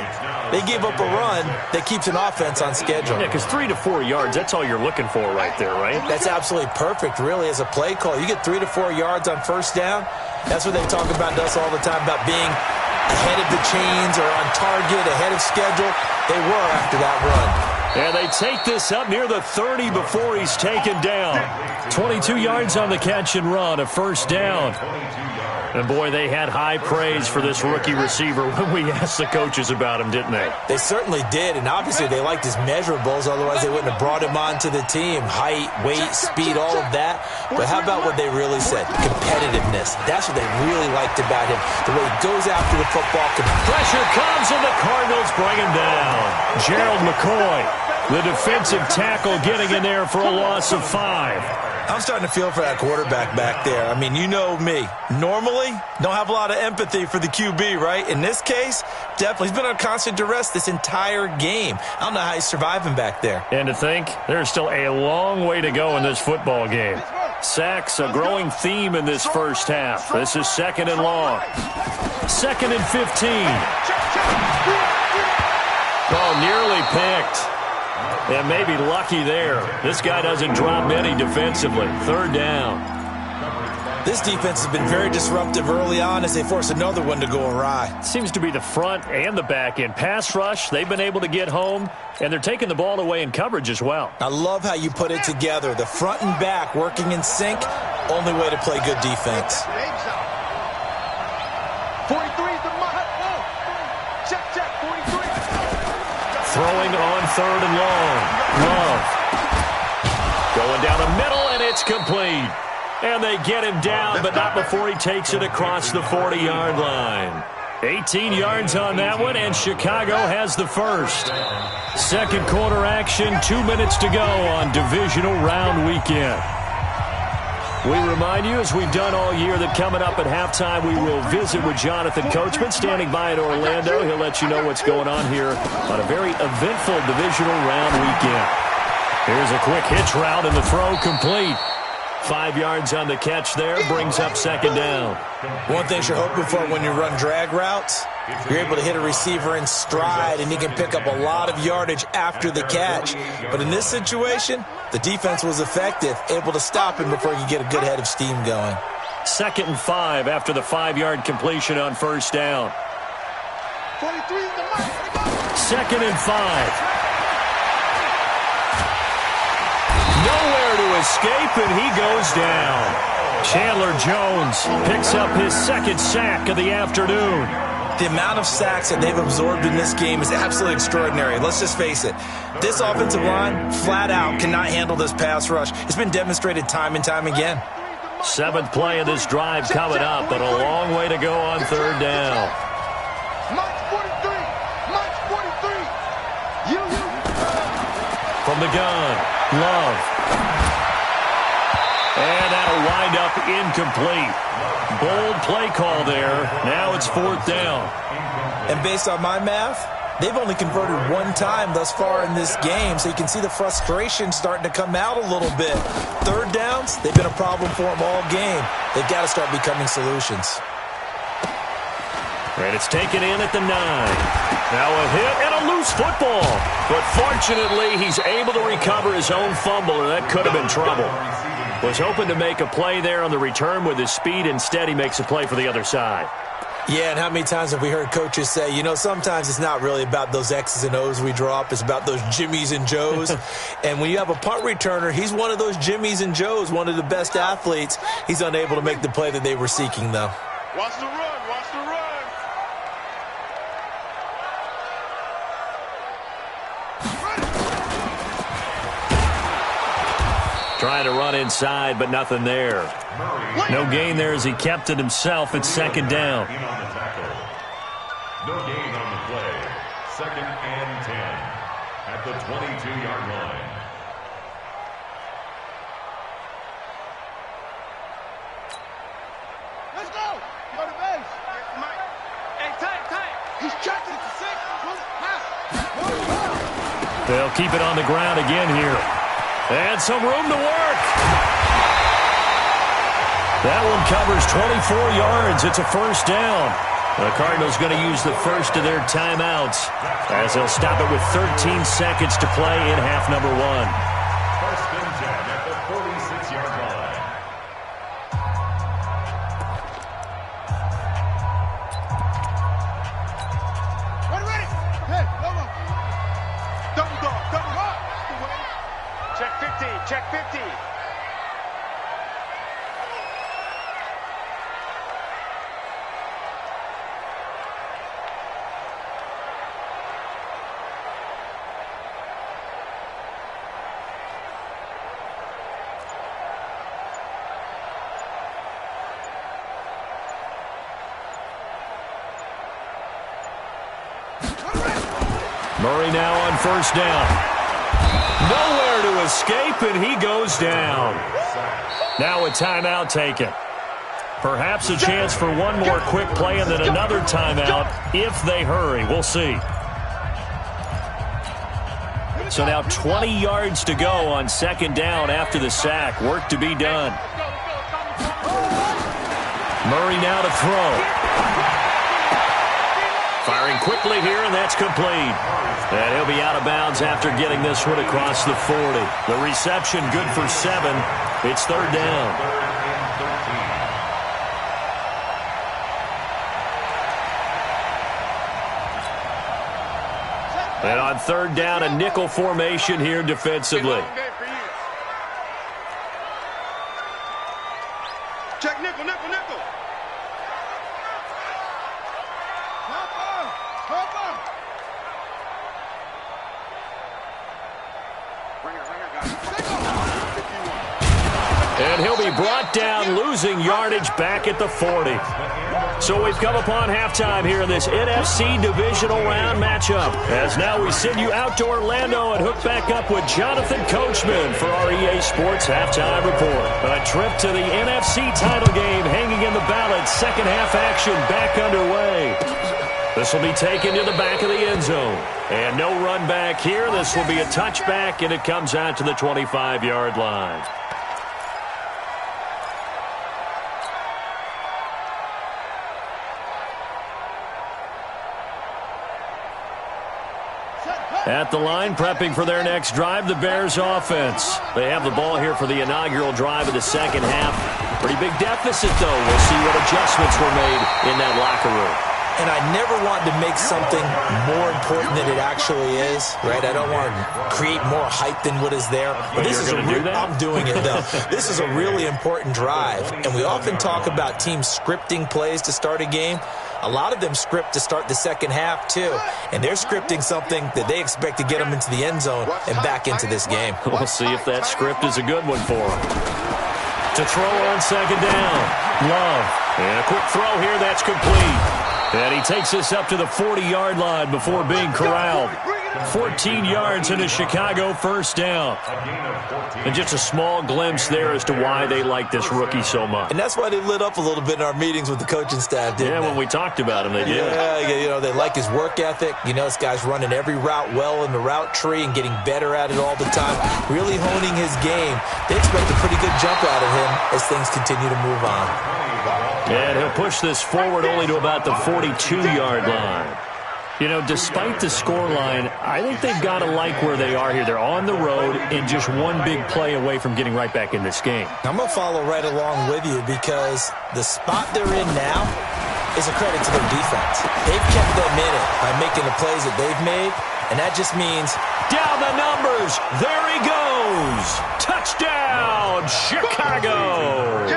S3: they gave up a run that keeps an offense on schedule.
S2: Yeah, because 3 to 4 yards, that's all you're looking for right there, right?
S3: That's absolutely perfect, really, as a play call. You get 3 to 4 yards on 1st down. That's what they talk about to us all the time, about being ahead of the chains or on target, ahead of schedule. They were after that run.
S2: And they take this up near the 30 before he's taken down. 22 yards on the catch and run, a 1st down. And, boy, they had high praise for this rookie receiver when we asked the coaches about him, didn't they?
S3: They certainly did, and obviously they liked his measurables. Otherwise, they wouldn't have brought him onto the team. Height, weight, speed, all of that. But how about what they really said? Competitiveness. That's what they really liked about him. The way he goes after the football.
S2: Pressure comes, and the Cardinals bring him down. Gerald McCoy, the defensive tackle, getting in there for a loss of 5.
S3: I'm starting to feel for that quarterback back there. I mean, you know me. Normally, don't have a lot of empathy for the QB, right? In this case, definitely. He's been on constant duress this entire game. I don't know how he's surviving back there.
S2: And to think, there's still a long way to go in this football game. Sacks, a growing theme in this first half. This is 2nd and long. 2nd and 15. Oh, nearly picked. And maybe lucky there. This guy doesn't drop many defensively. 3rd down.
S3: This defense has been very disruptive early on as they force another one to go awry.
S2: Seems to be the front and the back end. Pass rush, they've been able to get home, and they're taking the ball away in coverage as well.
S3: I love how you put it together. The front and back working in sync, only way to play good defense.
S12: 43 is the mark. Check, 43.
S2: Throwing on third and long. Love. Going down the middle, and it's complete. And they get him down, but not before he takes it across the 40-yard line. 18 yards on that one, and Chicago has the first. Second quarter action, 2 minutes to go on Divisional Round Weekend. We remind you, as we've done all year, that coming up at halftime, we will visit with Jonathan Coachman, standing by in Orlando. He'll let you know what's going on here on a very eventful Divisional Round Weekend. Here's a quick hitch route, and the throw complete. 5 yards on the catch there, brings up second down.
S3: One thing you're hoping for when you run drag routes, you're able to hit a receiver in stride, and he can pick up a lot of yardage after the catch. But in this situation, the defense was effective, able to stop him before he could get a good head of steam going.
S2: 2nd and 5 after the 5-yard completion on first down.
S12: 43 is the mark.
S2: 2nd and 5. Nowhere to escape, and he goes down. Chandler Jones picks up his second sack of the afternoon.
S3: The amount of sacks that they've absorbed in this game is absolutely extraordinary. Let's just face it. This offensive line, flat out, cannot handle this pass rush. It's been demonstrated time and time again.
S2: 7th play of this drive coming up, but a long way to go on third down.
S12: March 43. March 43.
S2: From the gun, Love. And that'll wind up incomplete. Bold play call there. Now it's 4th down.
S3: And based on my math, they've only converted one time thus far in this game, so you can see the frustration starting to come out a little bit. Third downs, they've been a problem for them all game. They've got to start becoming solutions.
S2: And it's taken in at the 9. Now a hit and a loose football. But fortunately, he's able to recover his own fumble, or that could have been trouble. Was hoping to make a play there on the return with his speed. Instead, he makes a play for the other side.
S3: Yeah, and how many times have we heard coaches say, you know, sometimes it's not really about those X's and O's we drop. It's about those Jimmies and Joes. And when you have a punt returner, he's one of those Jimmies and Joes, one of the best athletes. He's unable to make the play that they were seeking, though.
S12: Watch the run. Watch the run.
S2: Trying to run inside, but nothing there. No gain there as he kept it himself at second down.
S13: No gain on the play. 2nd and 10 at the 22-yard line.
S12: Let's go. Go to base. Hey, tight. He's checking it to 6.
S2: They'll keep it on the ground again here. And some room to work. That one covers 24 yards. It's a first down. The Cardinals going to use the first of their timeouts as they'll stop it with 13 seconds to play in half number 1.
S13: 1st and 10 at the 46-yard line.
S12: Ready. Hey, double. Double dog. Check 50. Check 50.
S2: Murray now on first down. Nowhere to escape, and he goes down. Now a timeout taken. Perhaps a chance for one more quick play and then another timeout if they hurry. We'll see. So now 20 yards to go on second down after the sack. Work to be done. Murray now to throw. Firing quickly here, and that's complete. And he'll be out of bounds after getting this one across the 40. The reception good for 7. It's third down. And on third down, a nickel formation here defensively.
S12: Check nickel, nickel, nickel.
S2: And he'll be brought down, losing yardage back at the 40. So we've come upon halftime here in this NFC Divisional Round matchup. As now we send you out to Orlando and hook back up with Jonathan Coachman for our EA Sports Halftime Report. A trip to the NFC title game hanging in the balance. Second half action back underway. This will be taken to the back of the end zone. And no run back here. This will be a touchback, and it comes out to the 25-yard line. At the line, prepping for their next drive, the Bears offense. They have the ball here for the inaugural drive of the second half. Pretty big deficit, though. We'll see what adjustments were made in that locker room.
S3: And I never want to make something more important than it actually is, right? I don't want to create more hype than what is there. But this is I'm doing it, though. This is a really important drive. And we often talk about teams scripting plays to start a game. A lot of them script to start the second half, too. And they're scripting something that they expect to get them into the end zone and back into this game.
S2: We'll see if that script is a good one for them. To throw on second down. Love. And a quick throw here. That's complete. And he takes us up to the 40-yard line before being corralled. 14 yards in a Chicago first down. And just a small glimpse there as to why they like this rookie so much.
S3: And that's why they lit up a little bit in our meetings with the coaching staff, didn't they?
S2: When we talked about him, they did.
S3: Yeah, you know, they like his work ethic. You know, this guy's running every route well in the route tree and getting better at it all the time, really honing his game. They expect a pretty good jump out of him as things continue to move on.
S2: And he'll push this forward only to about the 42-yard line. You know, despite the scoreline, I think they've got to like where they are here. They're on the road and just one big play away from getting right back in this game.
S3: I'm going to follow right along with you because the spot they're in now is a credit to their defense. They've kept them in it by making the plays that they've made, and that just means...
S2: Down the numbers. There he goes. Touchdown, Chicago.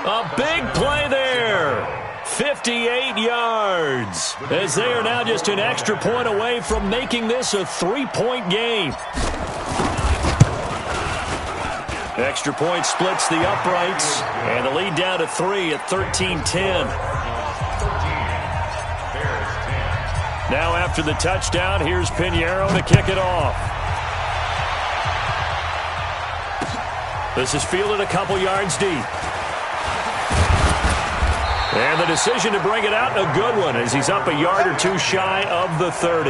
S2: A big play there. 58 yards, as they are now just an extra point away from making this a three-point game. Extra point splits the uprights, and the lead down to 3 at 13-10. Now after the touchdown, here's Pinheiro to kick it off. This is fielded a couple yards deep. And the decision to bring it out, a good one, as he's up a yard or two shy of the 30.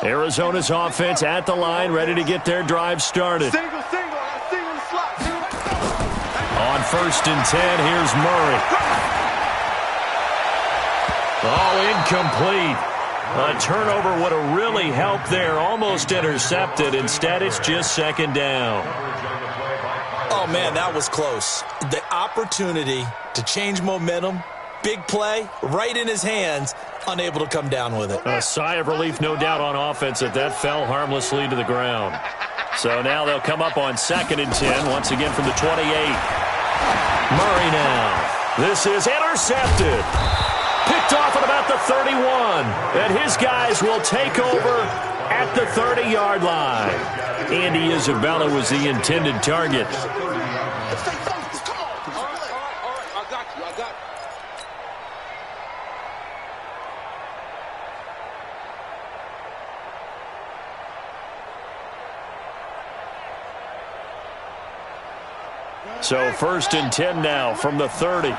S2: Arizona's offense at the line, ready to get their drive started. On 1st and 10, here's Murray. Oh, incomplete. A turnover would have really helped there. Almost intercepted. Instead, it's just second down.
S3: Oh, man, that was close. The opportunity to change momentum, big play, right in his hands, unable to come down with it.
S2: A sigh of relief, no doubt, on offense that fell harmlessly to the ground. So now they'll come up on 2nd and 10, once again from the 28. Murray now. This is intercepted. Picked off at about the 31. And his guys will take over at the 30-yard line. Andy Isabella was the intended target. So 1st and 10 now from the 30.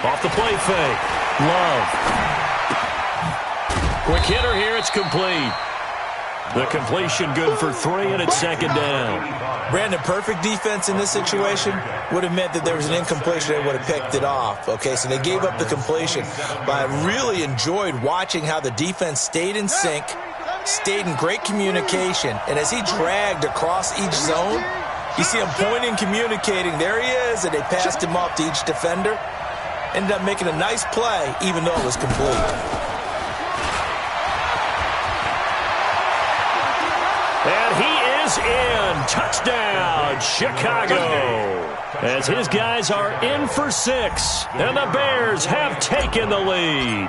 S2: Off the play fake. Love. Quick hitter here. It's complete. The completion good for 3, and it's second down.
S3: Brandon, perfect defense in this situation would have meant that there was an incompletion. They would have picked it off. Okay, so they gave up the completion. But I really enjoyed watching how the defense stayed in sync, stayed in great communication, and as he dragged across each zone, you see him pointing, communicating. There he is, and they passed him off to each defender. Ended up making a nice play, even though it was complete.
S2: And he is in. Touchdown, Chicago. As his guys are in for 6, and the Bears have taken the lead.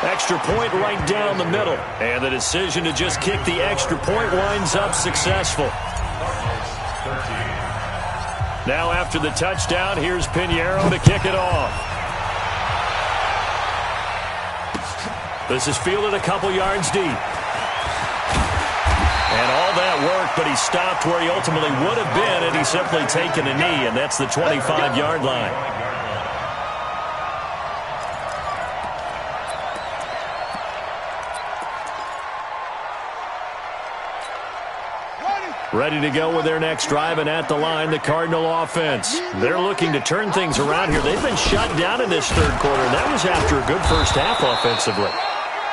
S2: Extra point right down the middle. And the decision to just kick the extra point winds up successful. Now after the touchdown, here's Pinheiro to kick it off. This is fielded a couple yards deep. And all that work, but he stopped where he ultimately would have been had he simply taken a knee, and that's the 25-yard line. Ready to go with their next drive, and at the line, the Cardinal offense. They're looking to turn things around here. They've been shut down in this third quarter, and that was after a good first half offensively.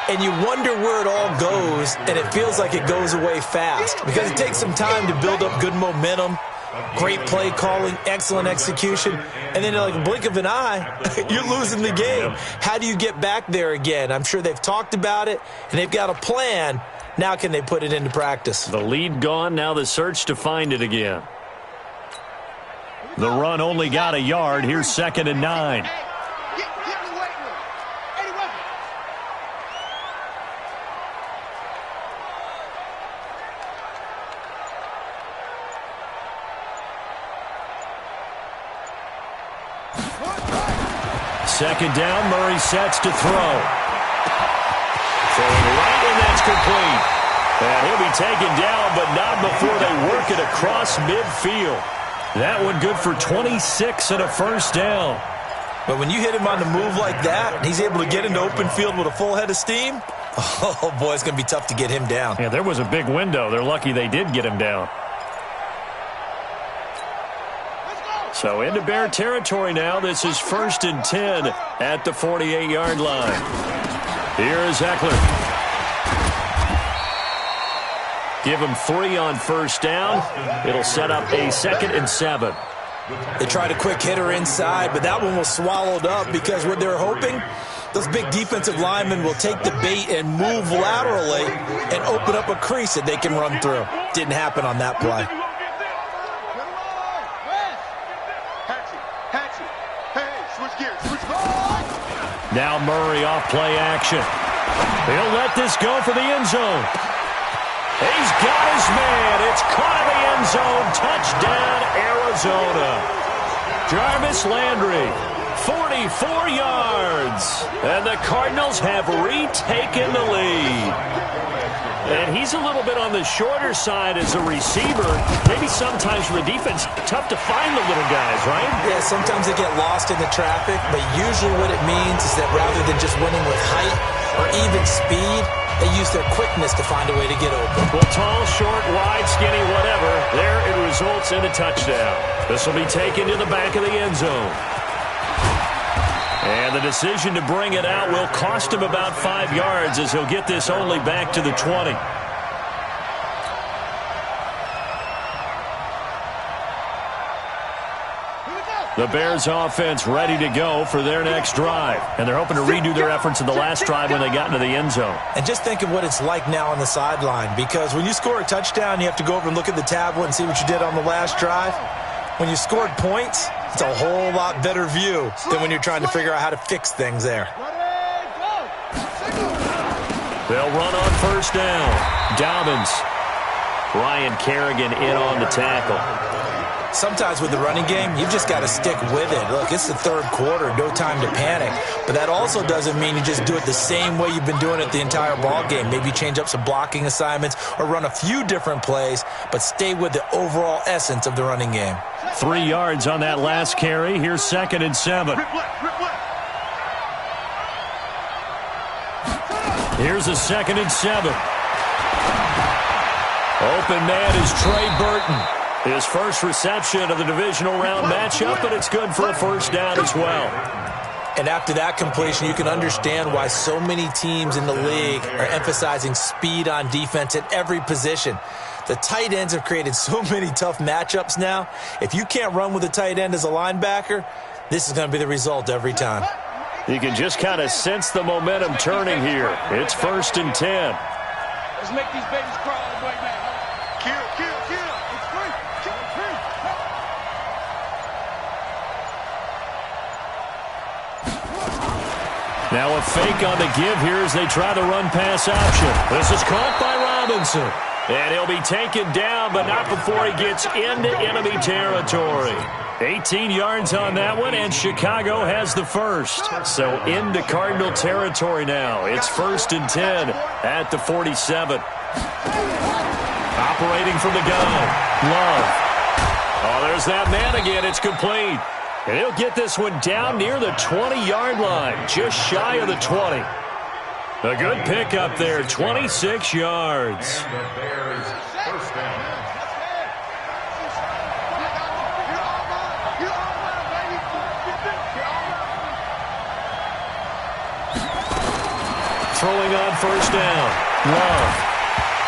S3: And you wonder where it all goes, and it feels like it goes away fast because it takes some time to build up good momentum, great play calling, excellent execution, and then like a blink of an eye, you're losing the game. How do you get back there again? I'm sure they've talked about it, and they've got a plan. Now can they put it into practice?
S2: The lead gone, now the search to find it again. The run only got a yard. Here's 2nd and 9. Second down, Murray sets to throw. Throwing right, and that's complete. And he'll be taken down, but not before they work it across midfield. That one good for 26 and a first down.
S3: But when you hit him on the move like that, and he's able to get into open field with a full head of steam, oh, boy, it's going to be tough to get him down.
S2: Yeah, there was a big window. They're lucky they did get him down. So into Bear territory now. This is 1st and 10 at the 48-yard line. Here is Eckler. Give him 3 on first down. It'll set up a 2nd and 7.
S3: They tried a quick hitter inside, but that one was swallowed up because what they're hoping, those big defensive linemen will take the bait and move laterally and open up a crease that they can run through. Didn't happen on that play.
S2: Now Murray off play action. He'll let this go for the end zone. He's got his man. It's caught in the end zone. Touchdown, Arizona. Jarvis Landry, 44 yards. And the Cardinals have retaken the lead. And he's a little bit on the shorter side as a receiver. Maybe sometimes for the defense, tough to find the little guys, right?
S3: Yeah, sometimes they get lost in the traffic, but usually what it means is that rather than just winning with height or even speed, they use their quickness to find a way to get open.
S2: Well, tall, short, wide, skinny, whatever, there it results in a touchdown. This will be taken to the back of the end zone. And the decision to bring it out will cost him about 5 yards as he'll get this only back to the 20. The Bears offense ready to go for their next drive. And they're hoping to redo their efforts in the last drive when they got into the end zone.
S3: And just think of what it's like now on the sideline, because when you score a touchdown, you have to go over and look at the tablet and see what you did on the last drive. When you scored points, it's a whole lot better view than when you're trying to figure out how to fix things there.
S2: They'll run on first down. Dobbins. Ryan Kerrigan in on the tackle.
S3: Sometimes with the running game, you've just got to stick with it. Look, it's the third quarter, no time to panic. But that also doesn't mean you just do it the same way you've been doing it the entire ball game. Maybe change up some blocking assignments or run a few different plays, but stay with the overall essence of the running game.
S2: 3 yards on that last carry. Here's 2nd and 7. Here's a 2nd and 7. Open man is Trey Burton. His first reception of the divisional round matchup, but it's good for a first down as well.
S3: And after that completion, you can understand why so many teams in the league are emphasizing speed on defense at every position. The tight ends have created so many tough matchups now. If you can't run with a tight end as a linebacker, this is going to be the result every time.
S2: You can just kind of sense the momentum turning here. It's 1st and 10.
S12: Let's make these babies cry all the way back. Kill. It's free.
S2: Now a fake on the give here as they try the run-pass option. This is caught by Robinson. And he'll be taken down, but not before he gets into enemy territory. 18 yards on that one, and Chicago has the first. So into Cardinal territory now. It's 1st and 10 at the 47. Operating from the gun, Love. Oh, there's that man again. It's complete. And he'll get this one down near the 20-yard line, just shy of the 20. A good pickup there, 26 yards. Throwing on first down, Love.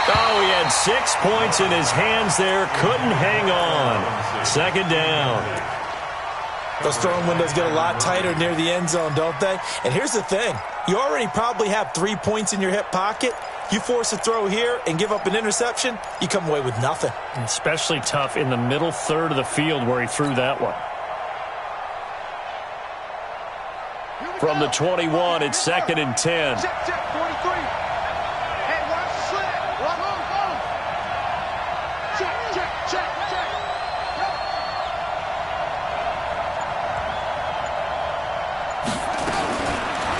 S2: Oh, he had 6 points in his hands there, couldn't hang on. 2nd down.
S3: Those throwing windows get a lot tighter near the end zone, don't they? And here's the thing. You already probably have 3 points in your hip pocket. You force a throw here and give up an interception, you come away with nothing.
S2: Especially tough in the middle third of the field where he threw that one. From the 21, it's 2nd and 10.
S12: Check, 43. Hey, watch the slant. Check.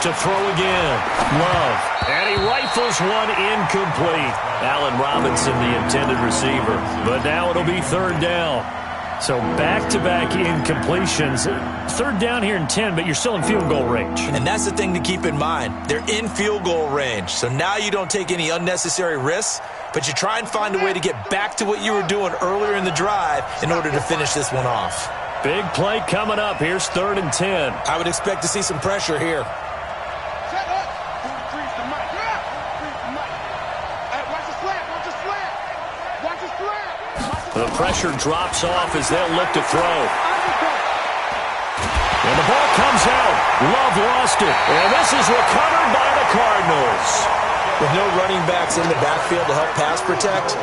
S2: To throw again, Love. And he rifles one incomplete. Allen Robinson, the intended receiver. But now it'll be 3rd down. So back-to-back incompletions. 3rd down here in 10, but you're still in field goal range.
S3: And that's the thing to keep in mind. They're in field goal range. So now you don't take any unnecessary risks, but you try and find a way to get back to what you were doing earlier in the drive in order to finish this one off.
S2: Big play coming up. Here's 3rd and 10.
S3: I would expect to see some pressure here.
S2: The pressure drops off as they'll look to throw. And the ball comes out. Love lost it. And this is recovered by the Cardinals.
S3: With no running backs in the backfield to help pass protect,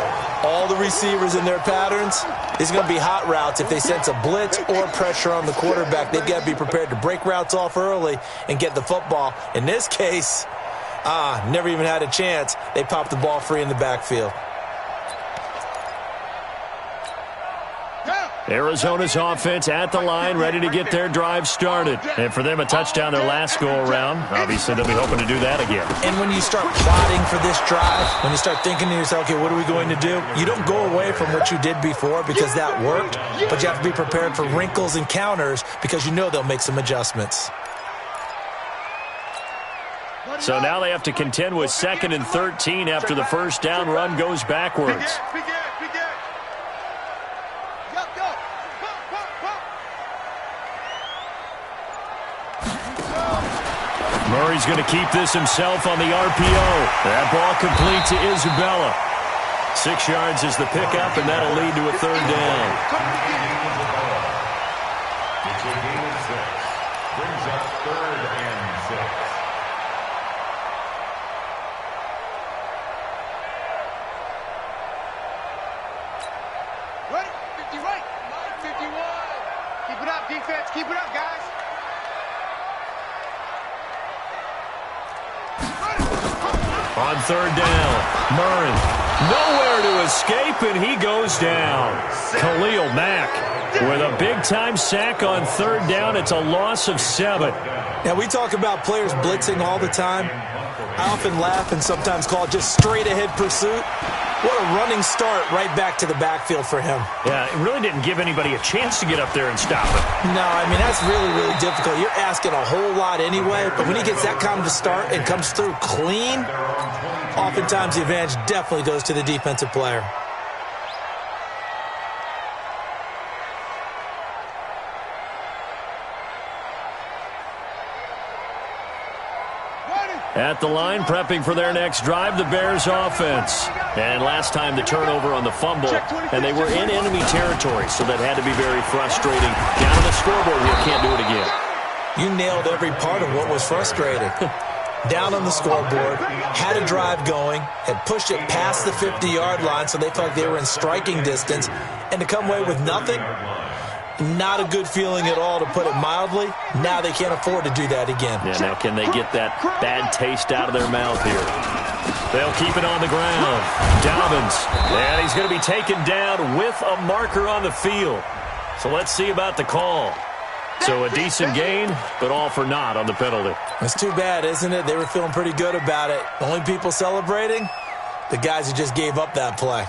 S3: all the receivers in their patterns, it's going to be hot routes. If they sense a blitz or pressure on the quarterback, they've got to be prepared to break routes off early and get the football. In this case, never even had a chance. They popped the ball free in the backfield.
S2: Arizona's offense at the line, ready to get their drive started. And for them, a touchdown their last go-around. Obviously, they'll be hoping to do that again.
S3: And when you start plotting for this drive, when you start thinking to yourself, okay, what are we going to do? You don't go away from what you did before because that worked, but you have to be prepared for wrinkles and counters because you know they'll make some adjustments.
S2: So now they have to contend with 2nd and 13 after the first down run goes backwards. Murray's going to keep this himself on the RPO. That ball complete to Isabella. 6 yards is the pickup, and that'll lead to a 3rd down.
S13: It's a gain of 6. Brings up 3rd and 6.
S12: Ready? 50 right. 51. Keep it up, defense. Keep it up, guys.
S2: On 3rd down, Murray. Nowhere to escape, and he goes down. Khalil Mack with a big-time sack on 3rd down. It's a loss of 7.
S3: Now, we talk about players blitzing all the time. I often laugh and sometimes call it just straight-ahead pursuit. What a running start right back to the backfield for him.
S2: Yeah, it really didn't give anybody a chance to get up there and stop it.
S3: No, I mean, that's really, really difficult. You're asking a whole lot anyway, but when he gets that kind of a start and comes through clean, oftentimes the advantage definitely goes to the defensive player.
S2: At the line, prepping for their next drive, the Bears offense. And last time the turnover on the fumble, and they were in enemy territory, so that had to be very frustrating. Down on the scoreboard here, can't do it again.
S3: You nailed every part of what was frustrating. Down on the scoreboard, had a drive going, had pushed it past the 50-yard line, so they felt like they were in striking distance, and to come away with nothing, not a good feeling at all, to put it mildly. Now they can't afford to do that again.
S2: Yeah, now can they get that bad taste out of their mouth here? They'll keep it on the ground. Dobbins, and he's going to be taken down with a marker on the field. So let's see about the call. So a decent gain, but all for naught on the penalty.
S3: It's too bad, isn't it? They were feeling pretty good about it. The only people celebrating, the guys who just gave up that play.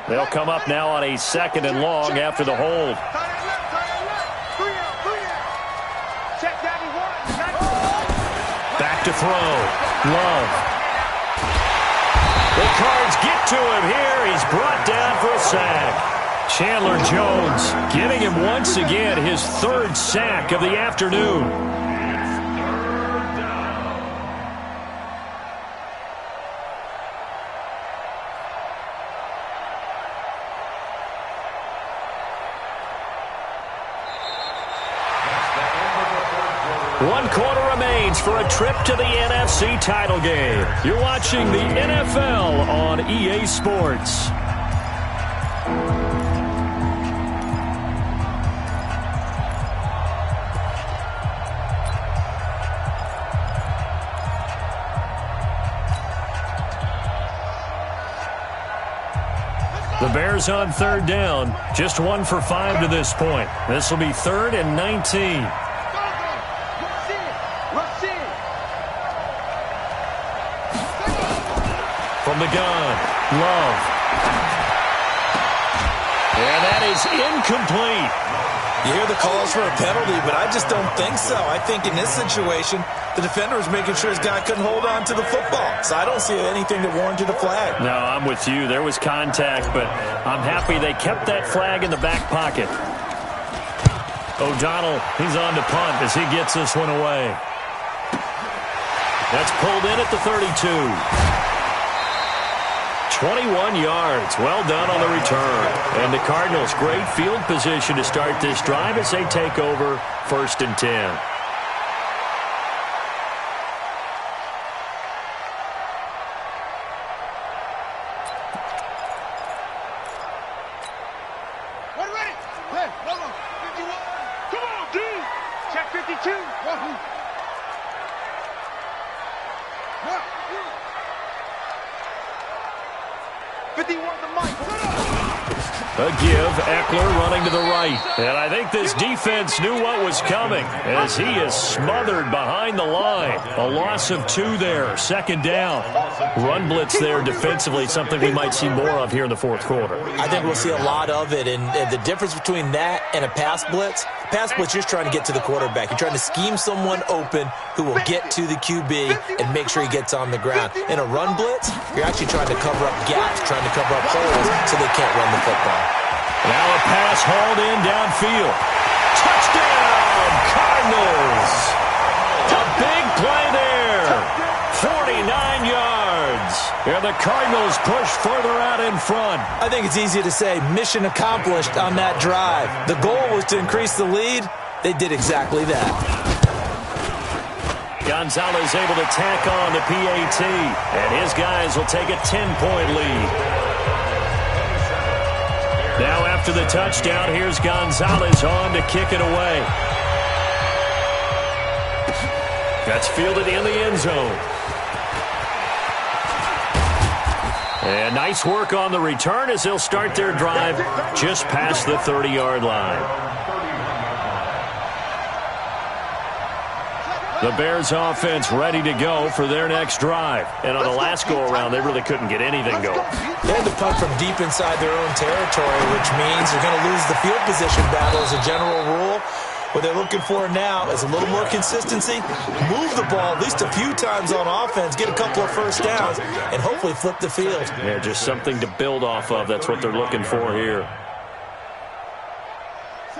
S2: They'll come up now on a 2nd and long after the hold. Back to throw. Love. The Cards get to him here. He's brought down for a sack. Chandler Jones giving him once again his 3rd sack of the afternoon. One quarter remains for a trip to the NFC title game. You're watching the NFL on EA Sports. The Bears on 3rd down. Just 1 for 5 to this point. This will be 3rd and 19. From the gun, Love. And that is incomplete.
S3: You hear the calls for a penalty, but I just don't think so. I think in this situation, the defender was making sure his guy couldn't hold on to the football. So I don't see anything that warranted a flag.
S2: No, I'm with you. There was contact, but I'm happy they kept that flag in the back pocket. O'Donnell, he's on to punt as he gets this one away. That's pulled in at the 32. 21 yards. Well done on the return. And the Cardinals, great field position to start this drive as they take over 1st and 10. A give, Eckler running to the right. And I think this defense knew what was coming as he is smothered behind the line. A loss of 2 there, 2nd down. Run blitz there defensively, something we might see more of here in the 4th quarter.
S3: I think we'll see a lot of it, and the difference between that and a pass blitz, you're trying to get to the quarterback. You're trying to scheme someone open who will get to the QB and make sure he gets on the ground. In a run blitz, you're actually trying to cover up gaps, trying to cover up holes so they can't run the football.
S2: Now a pass hauled in downfield. Touchdown, Cardinals! A big play there. 49 yards. And the Cardinals push further out in front.
S3: I think it's easy to say mission accomplished on that drive. The goal was to increase the lead. They did exactly that.
S2: Gonzalez able to tack on the PAT. And his guys will take a 10-point lead. Now after the touchdown, here's Gonzalez on to kick it away. That's fielded in the end zone. And nice work on the return as they'll start their drive just past the 30-yard line. The Bears offense ready to go for their next drive. And on the last go-around, they really couldn't get anything going.
S3: They had to punt from deep inside their own territory, which means you're going to lose the field position battle as a general rule. What they're looking for now is a little more consistency, move the ball at least a few times on offense, get a couple of first downs, and hopefully flip the field.
S2: Yeah, just something to build off of. That's what they're looking for here.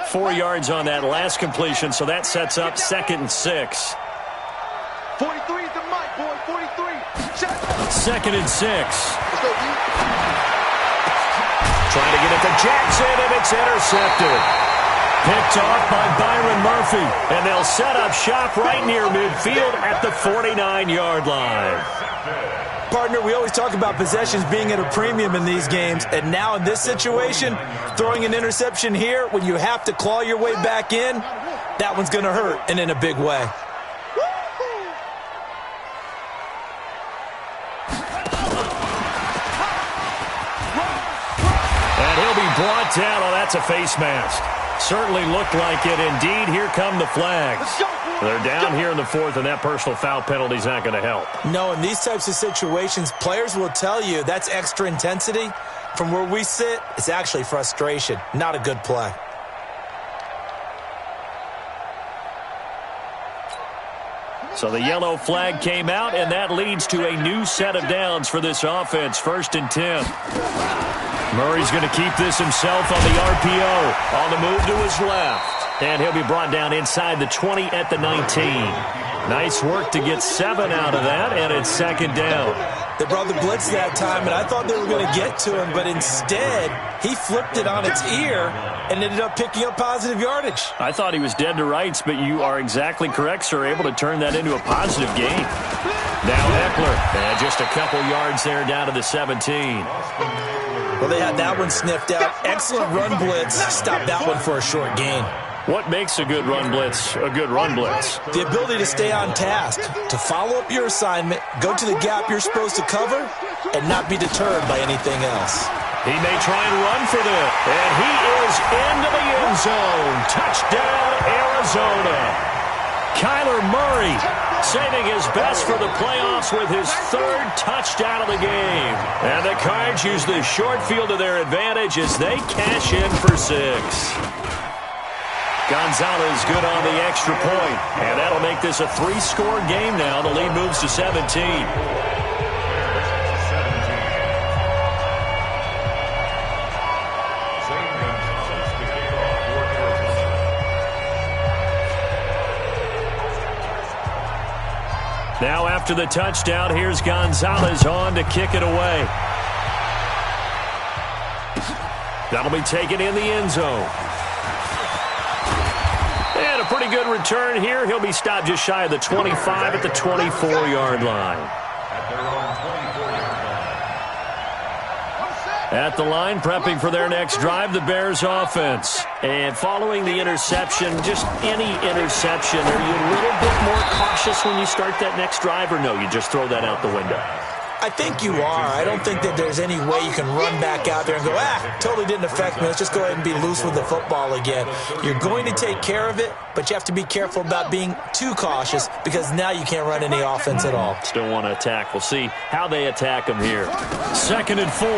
S2: 4 yards on that last completion, so that sets up 2nd and 6.
S12: 43 is the mic, boy. 43. Check.
S2: 2nd and 6.
S12: Let's go, D.
S2: Trying to get it to Jackson, and it's intercepted. Picked off by Byron Murphy, and they'll set up shop right near midfield at the 49-yard line.
S3: Partner, we always talk about possessions being at a premium in these games, and now in this situation, throwing an interception here when you have to claw your way back in, that one's going to hurt, and in a big way.
S2: And he'll be brought down. Oh, that's a face mask. Certainly looked like it. Indeed, here come the flags. They're down here in the 4th, and that personal foul penalty is not going to help.
S3: No, in these types of situations, players will tell you that's extra intensity. From where we sit, it's actually frustration. Not a good play.
S2: So the yellow flag came out, and that leads to a new set of downs for this offense. 1st and 10. Murray's going to keep this himself on the RPO. On the move to his left. And he'll be brought down inside the 20 at the 19. Nice work to get 7 out of that, and it's 2nd down.
S3: They brought the blitz that time, and I thought they were going to get to him, but instead, he flipped it on its ear and ended up picking up positive yardage.
S2: I thought he was dead to rights, but you are exactly correct, sir. Able to turn that into a positive gain. Now Eckler, and just a couple yards there down to the 17.
S3: Well, they had that one sniffed out. Excellent run blitz. Stopped that one for a short gain.
S2: What makes a good run blitz a good run blitz?
S3: The ability to stay on task, to follow up your assignment, go to the gap you're supposed to cover, and not be deterred by anything else.
S2: He may try and run for this, and he is into the end zone. Touchdown, Arizona. Kyler Murray saving his best for the playoffs with his 3rd touchdown of the game. And the Cards use the short field to their advantage as they cash in for 6. Gonzalez good on the extra point, and that'll make this a 3-score game now. The lead moves to 17. Now after the touchdown, here's Gonzalez on to kick it away. That'll be taken in the end zone. And a pretty good return here. He'll be stopped just shy of the 25 at the 24-yard line. At the line, prepping for their next drive, the Bears offense. And following the interception, just any interception, are you a little bit more cautious when you start that next drive, or no, you just throw that out the window?
S3: I think you are. I don't think that there's any way you can run back out there and go, totally didn't affect me. Let's just go ahead and be loose with the football again. You're going to take care of it, but you have to be careful about being too cautious because now you can't run any offense at all.
S2: Still want to attack. We'll see how they attack them here. 2nd and 4.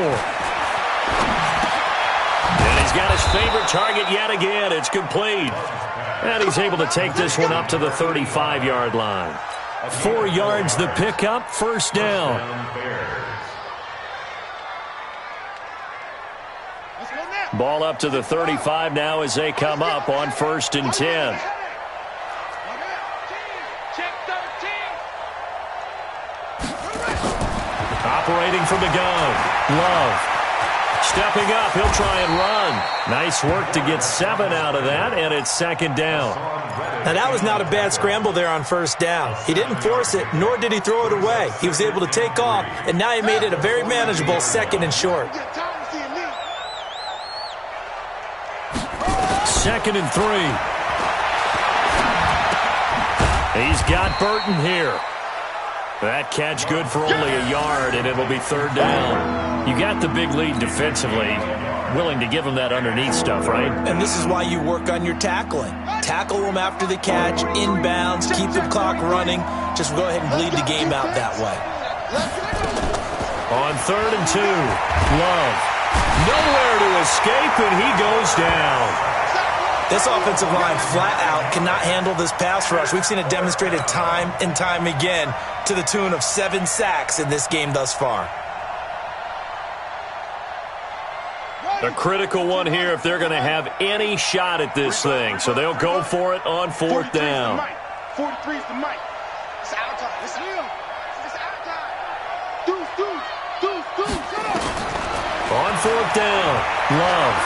S2: And he's got his favorite target yet again. It's complete. And he's able to take this one up to the 35-yard line. 4 yards the pickup, 1st down. Ball up to the 35 now as they come up on 1st and 10. Operating from the gun, Love. Stepping up, he'll try and run. Nice work to get 7 out of that, and it's 2nd down.
S3: Now, that was not a bad scramble there on 1st down. He didn't force it, nor did he throw it away. He was able to take off, and now he made it a very manageable 2nd and short.
S2: 2nd and 3. He's got Burton here. That catch good for only a yard, and it'll be 3rd down. You got the big lead defensively. willing to give them that underneath stuff, right?
S3: And this is why you work on your tackling. Tackle them after the catch, inbounds, keep the clock running. Just go ahead and bleed the game out that way.
S2: On 3rd and 2, Love. Nowhere to escape, and he goes down.
S3: This offensive line flat out cannot handle this pass rush. We've seen it demonstrated time and time again to the tune of 7 sacks in this game thus far.
S2: A critical one here if they're going to have any shot at this thing. So they'll go for it on 4th down.
S12: 43 is the mic. It's our time. It's real. It's our time. Deuce.
S2: On 4th down, Love.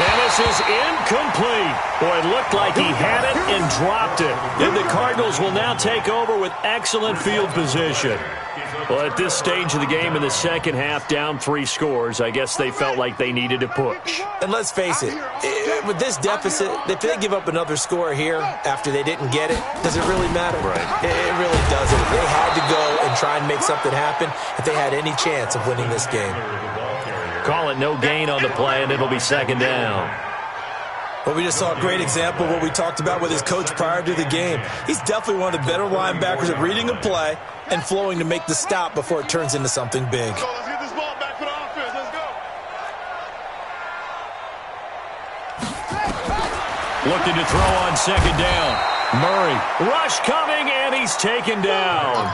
S2: And this is incomplete. Boy, it looked like he had it and dropped it. And the Cardinals will now take over with excellent field position. Well, at this stage of the game in the second half, down 3 scores, I guess they felt like they needed to push.
S3: And let's face it, with this deficit, if they give up another score here after they didn't get it, does it really matter?
S2: Right.
S3: It really doesn't. They had to go and try and make something happen if they had any chance of winning this game.
S2: Call it no gain on the play, and it'll be 2nd down.
S3: Well, we just saw a great example of what we talked about with his coach prior to the game. He's definitely one of the better linebackers at reading a play and flowing to make the stop before it turns into something big.
S12: So let's get this ball back for the offense. Let's go.
S2: Looking to throw on 2nd down. Murray, rush coming, and he's taken down.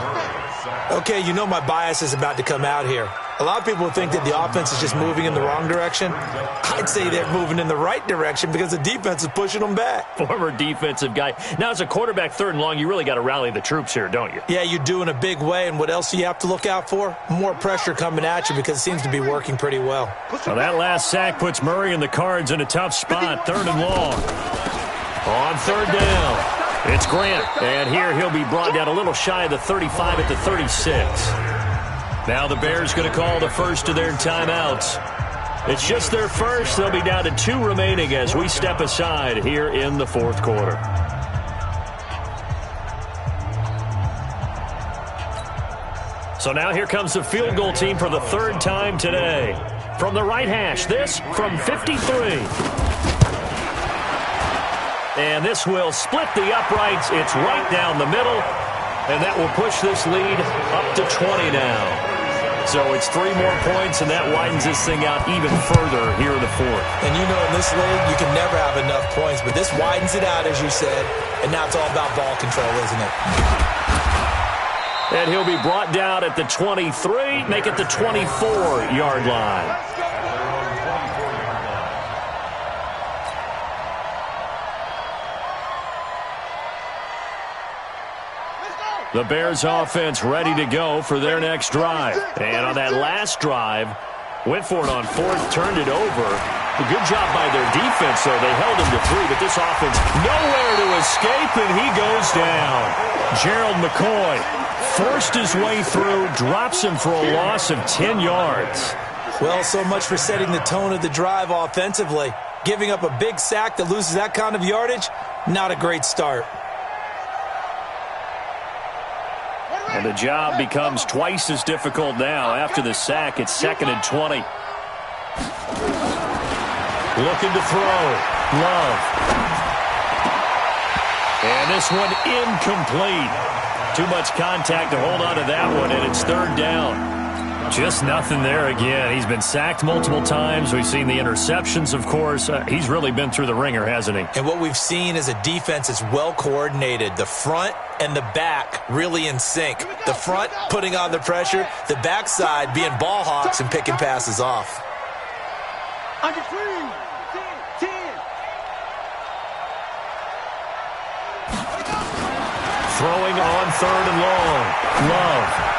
S3: Okay, you know my bias is about to come out here. A lot of people think that the offense is just moving in the wrong direction. I'd say they're moving in the right direction because the defense is pushing them back.
S2: Former defensive guy. Now, as a quarterback 3rd and long, you really got to rally the troops here, don't you?
S3: Yeah, you do in a big way. And what else do you have to look out for? More pressure coming at you because it seems to be working pretty well.
S2: Well, that last sack puts Murray and the Cards in a tough spot, 3rd and long. On 3rd down, it's Grant. And here he'll be brought down a little shy of the 35 at the 36. Now the Bears going to call the first of their timeouts. It's just their first. They'll be down to 2 remaining as we step aside here in the 4th quarter. So now here comes the field goal team for the 3rd time today. From the right hash, this from 53. And this will split the uprights. It's right down the middle. And that will push this lead up to 20 now. So it's 3 more points, and that widens this thing out even further here in the 4th.
S3: And you know in this league, you can never have enough points, but this widens it out, as you said, and now it's all about ball control, isn't it?
S2: And he'll be brought down at the 23, make it the 24-yard line. The Bears offense ready to go for their next drive. And on that last drive, went for it on 4th, turned it over. A good job by their defense, though. They held him to 3, but this offense nowhere to escape, and he goes down. Gerald McCoy forced his way through, drops him for a loss of 10 yards.
S3: Well, so much for setting the tone of the drive offensively. Giving up a big sack that loses that kind of yardage, not a great start.
S2: And the job becomes twice as difficult now. After the sack, it's 2nd and 20. Looking to throw. Love. And this one incomplete. Too much contact to hold on to that one, and it's 3rd down. Just nothing there again. He's been sacked multiple times. We've seen the interceptions, of course. He's really been through the ringer, hasn't he?
S3: And what we've seen is a defense that's well coordinated. The front and the back really in sync. The front putting on the pressure, the backside being ball hawks and picking passes off.
S12: Under 3, 10.
S2: Throwing on 3rd and long. Love.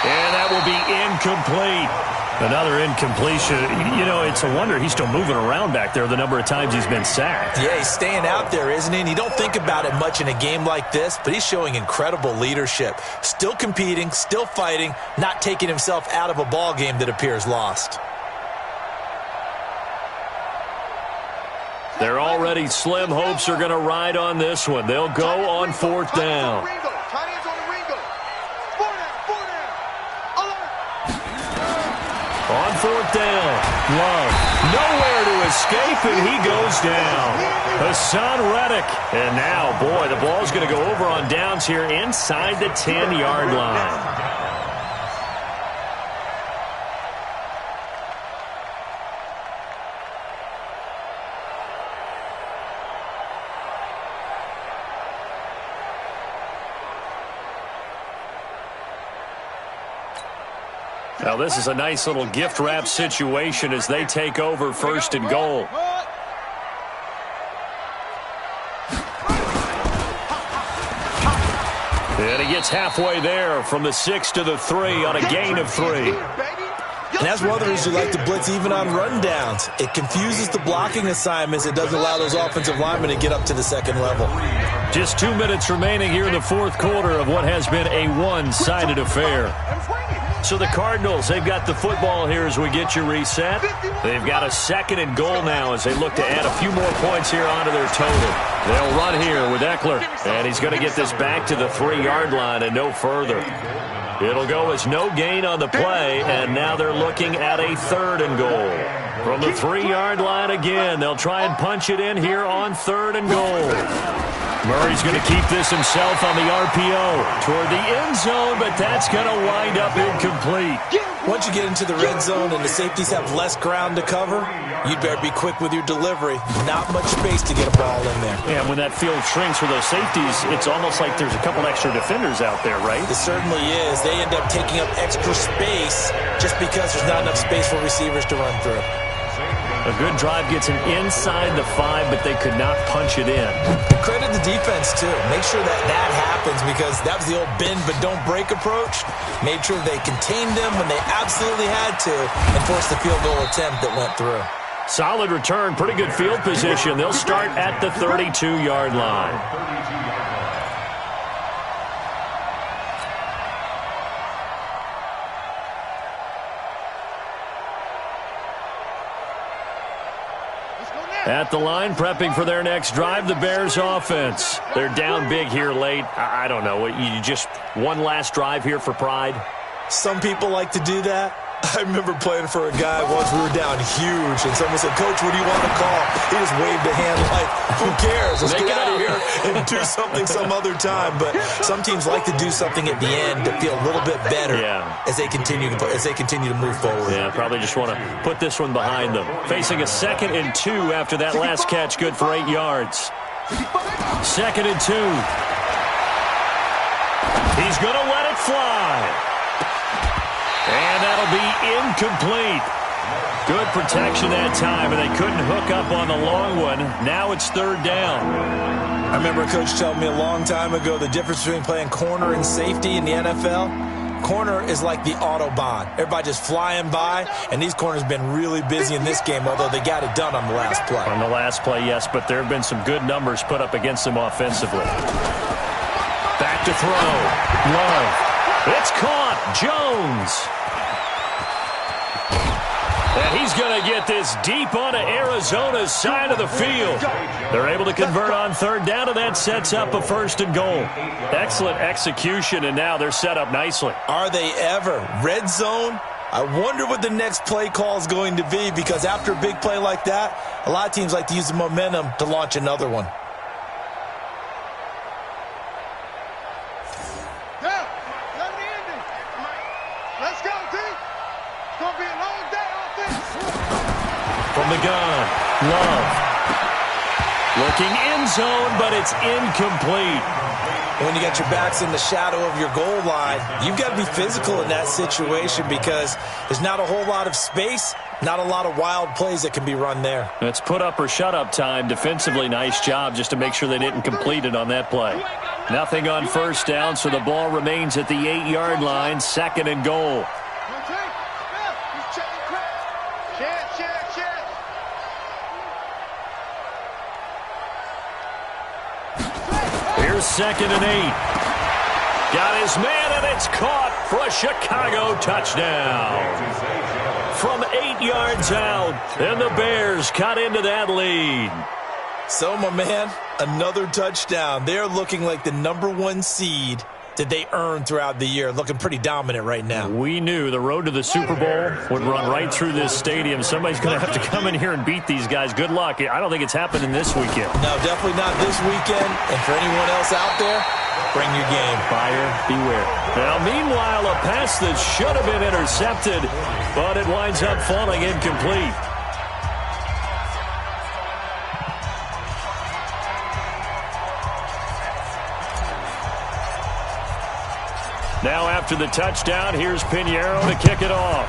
S2: And that will be incomplete. Another incompletion. You know, it's a wonder he's still moving around back there the number of times he's been sacked.
S3: Yeah, he's staying out there, isn't he? And you don't think about it much in a game like this, but he's showing incredible leadership. Still competing, still fighting, not taking himself out of a ball game that appears lost.
S2: They're already slim hopes are going to ride on this one. They'll go on 4th down. On on fourth down. Love, nowhere to escape, and he goes down. Hassan Reddick. And now, boy, the ball's going to go over on downs here inside the 10-yard line. Now, this is a nice little gift wrap situation as they take over first and goal. And he gets halfway there from the 6 to the 3 on a gain of 3.
S3: And that's one of the reasons you like to blitz even on rundowns. It confuses the blocking assignments. It doesn't allow those offensive linemen to get up to the second level.
S2: Just 2 minutes remaining here in the fourth quarter of what has been a one-sided affair. So the Cardinals, they've got the football here as we get you reset. They've got a second and goal now as they look to add a few more points here onto their total. They'll run here with Eckler, and he's going to get this back to the 3-yard line and no further. It'll go as no gain on the play, and now they're looking at a third and goal. From the 3-yard line again, they'll try and punch it in here on third and goal. Murray's going to keep this himself on the RPO toward the end zone, but that's going to wind up incomplete.
S3: Once you get into the red zone and the safeties have less ground to cover, you'd better be quick with your delivery. Not much space to get a ball in there.
S2: Yeah, when that field shrinks for those safeties, it's almost like there's a couple extra defenders out there, right?
S3: It certainly is. They end up taking up extra space just because there's not enough space for receivers to run through.
S2: A good drive gets him inside the 5, but they could not punch it in.
S3: Credit the defense, too. Make sure that happens because that was the old bend but don't break approach. Made sure they contained them when they absolutely had to and forced the field goal attempt that went through.
S2: Solid return, pretty good field position. They'll start at the 32-yard line. At the line, prepping for their next drive, the Bears offense. They're down big here late. I don't know. You just one last drive here for pride?
S3: Some people like to do that. I remember playing for a guy once. We were down huge, and someone said, "Coach, what do you want to call?" He just waved a hand like, "Who cares? Let's get out of here and do something some other time." But some teams like to do something at the end to feel a little bit better as they continue to move forward.
S2: Yeah, probably just want to put this one behind them. Facing a 2nd and 2 after that last catch, good for 8 yards. 2nd and 2. He's going to let it fly. And that'll be incomplete. Good protection that time, and they couldn't hook up on the long one. Now it's 3rd down.
S3: I remember a coach telling me a long time ago the difference between playing corner and safety in the NFL. Corner is like the Autobahn. Everybody just flying by, and these corners have been really busy in this game, although they got it done on the last play.
S2: On the last play, yes, but there have been some good numbers put up against them offensively. Back to throw. Love. It's caught. Jones. And he's going to get this deep onto Arizona's side of the field. They're able to convert on 3rd down, and that sets up a 1st and goal. Excellent execution, and now they're set up nicely.
S3: Are they ever? Red zone? I wonder what the next play call is going to be, because after a big play like that, a lot of teams like to use the momentum to launch another one.
S2: From the gun, Love. Looking end zone, but it's incomplete.
S3: When you got your backs in the shadow of your goal line, you've got to be physical in that situation because there's not a whole lot of space, not a lot of wild plays that can be run there.
S2: It's put up or shut up time. Defensively, nice job just to make sure they didn't complete it on that play. Nothing on 1st down, so the ball remains at the 8-yard line, 2nd and goal. Here's 2nd and 8. Got his man, and it's caught for a Chicago touchdown. From 8 yards out, and the Bears cut into that lead.
S3: So, my man, another touchdown. They're looking like the #1 seed did they earn throughout the year. Looking pretty dominant right now.
S2: We knew the road to the Super Bowl would run right through this stadium. Somebody's going to have to come in here and beat these guys. Good luck. I don't think it's happening this weekend.
S3: No, definitely not this weekend. And for anyone else out there, bring your game.
S2: Buyer beware. Now, meanwhile, a pass that should have been intercepted, but it winds up falling incomplete. Now after the touchdown, here's Pinheiro to kick it off.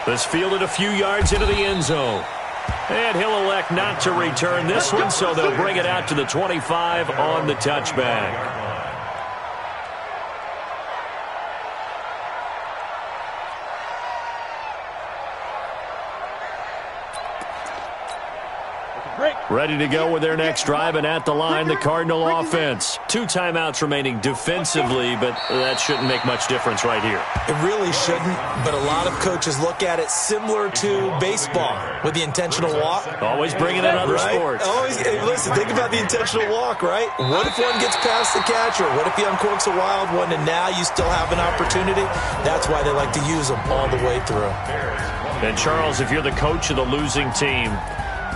S2: This fielded a few yards into the end zone. And he'll elect not to return this one, so they'll bring it out to the 25 on the touchback. Ready to go with their next drive, and at the line, the Cardinal offense. 2 timeouts remaining defensively, but that shouldn't make much difference right here.
S3: It really shouldn't, but a lot of coaches look at it similar to baseball with the intentional walk.
S2: Always bringing in other sports.
S3: Always, hey, listen, think about the intentional walk, right? What if one gets past the catcher? What if he uncorks a wild one, and now you still have an opportunity? That's why they like to use them all the way through.
S2: And, Charles, if you're the coach of the losing team,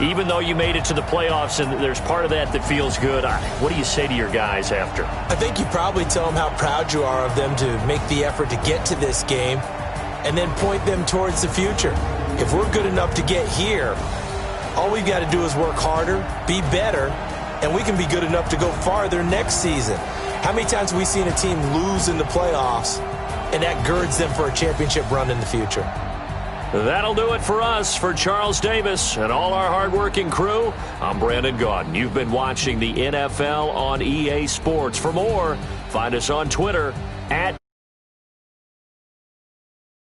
S2: even though you made it to the playoffs and there's part of that feels good, what do you say to your guys after?
S3: I think you probably tell them how proud you are of them to make the effort to get to this game and then point them towards the future. If we're good enough to get here, all we've got to do is work harder, be better, and we can be good enough to go farther next season. How many times have we seen a team lose in the playoffs and that girds them for a championship run in the future?
S2: That'll do it for us. For Charles Davis and all our hardworking crew, I'm Brandon Gaudin. You've been watching the NFL on EA Sports. For more, find us on Twitter @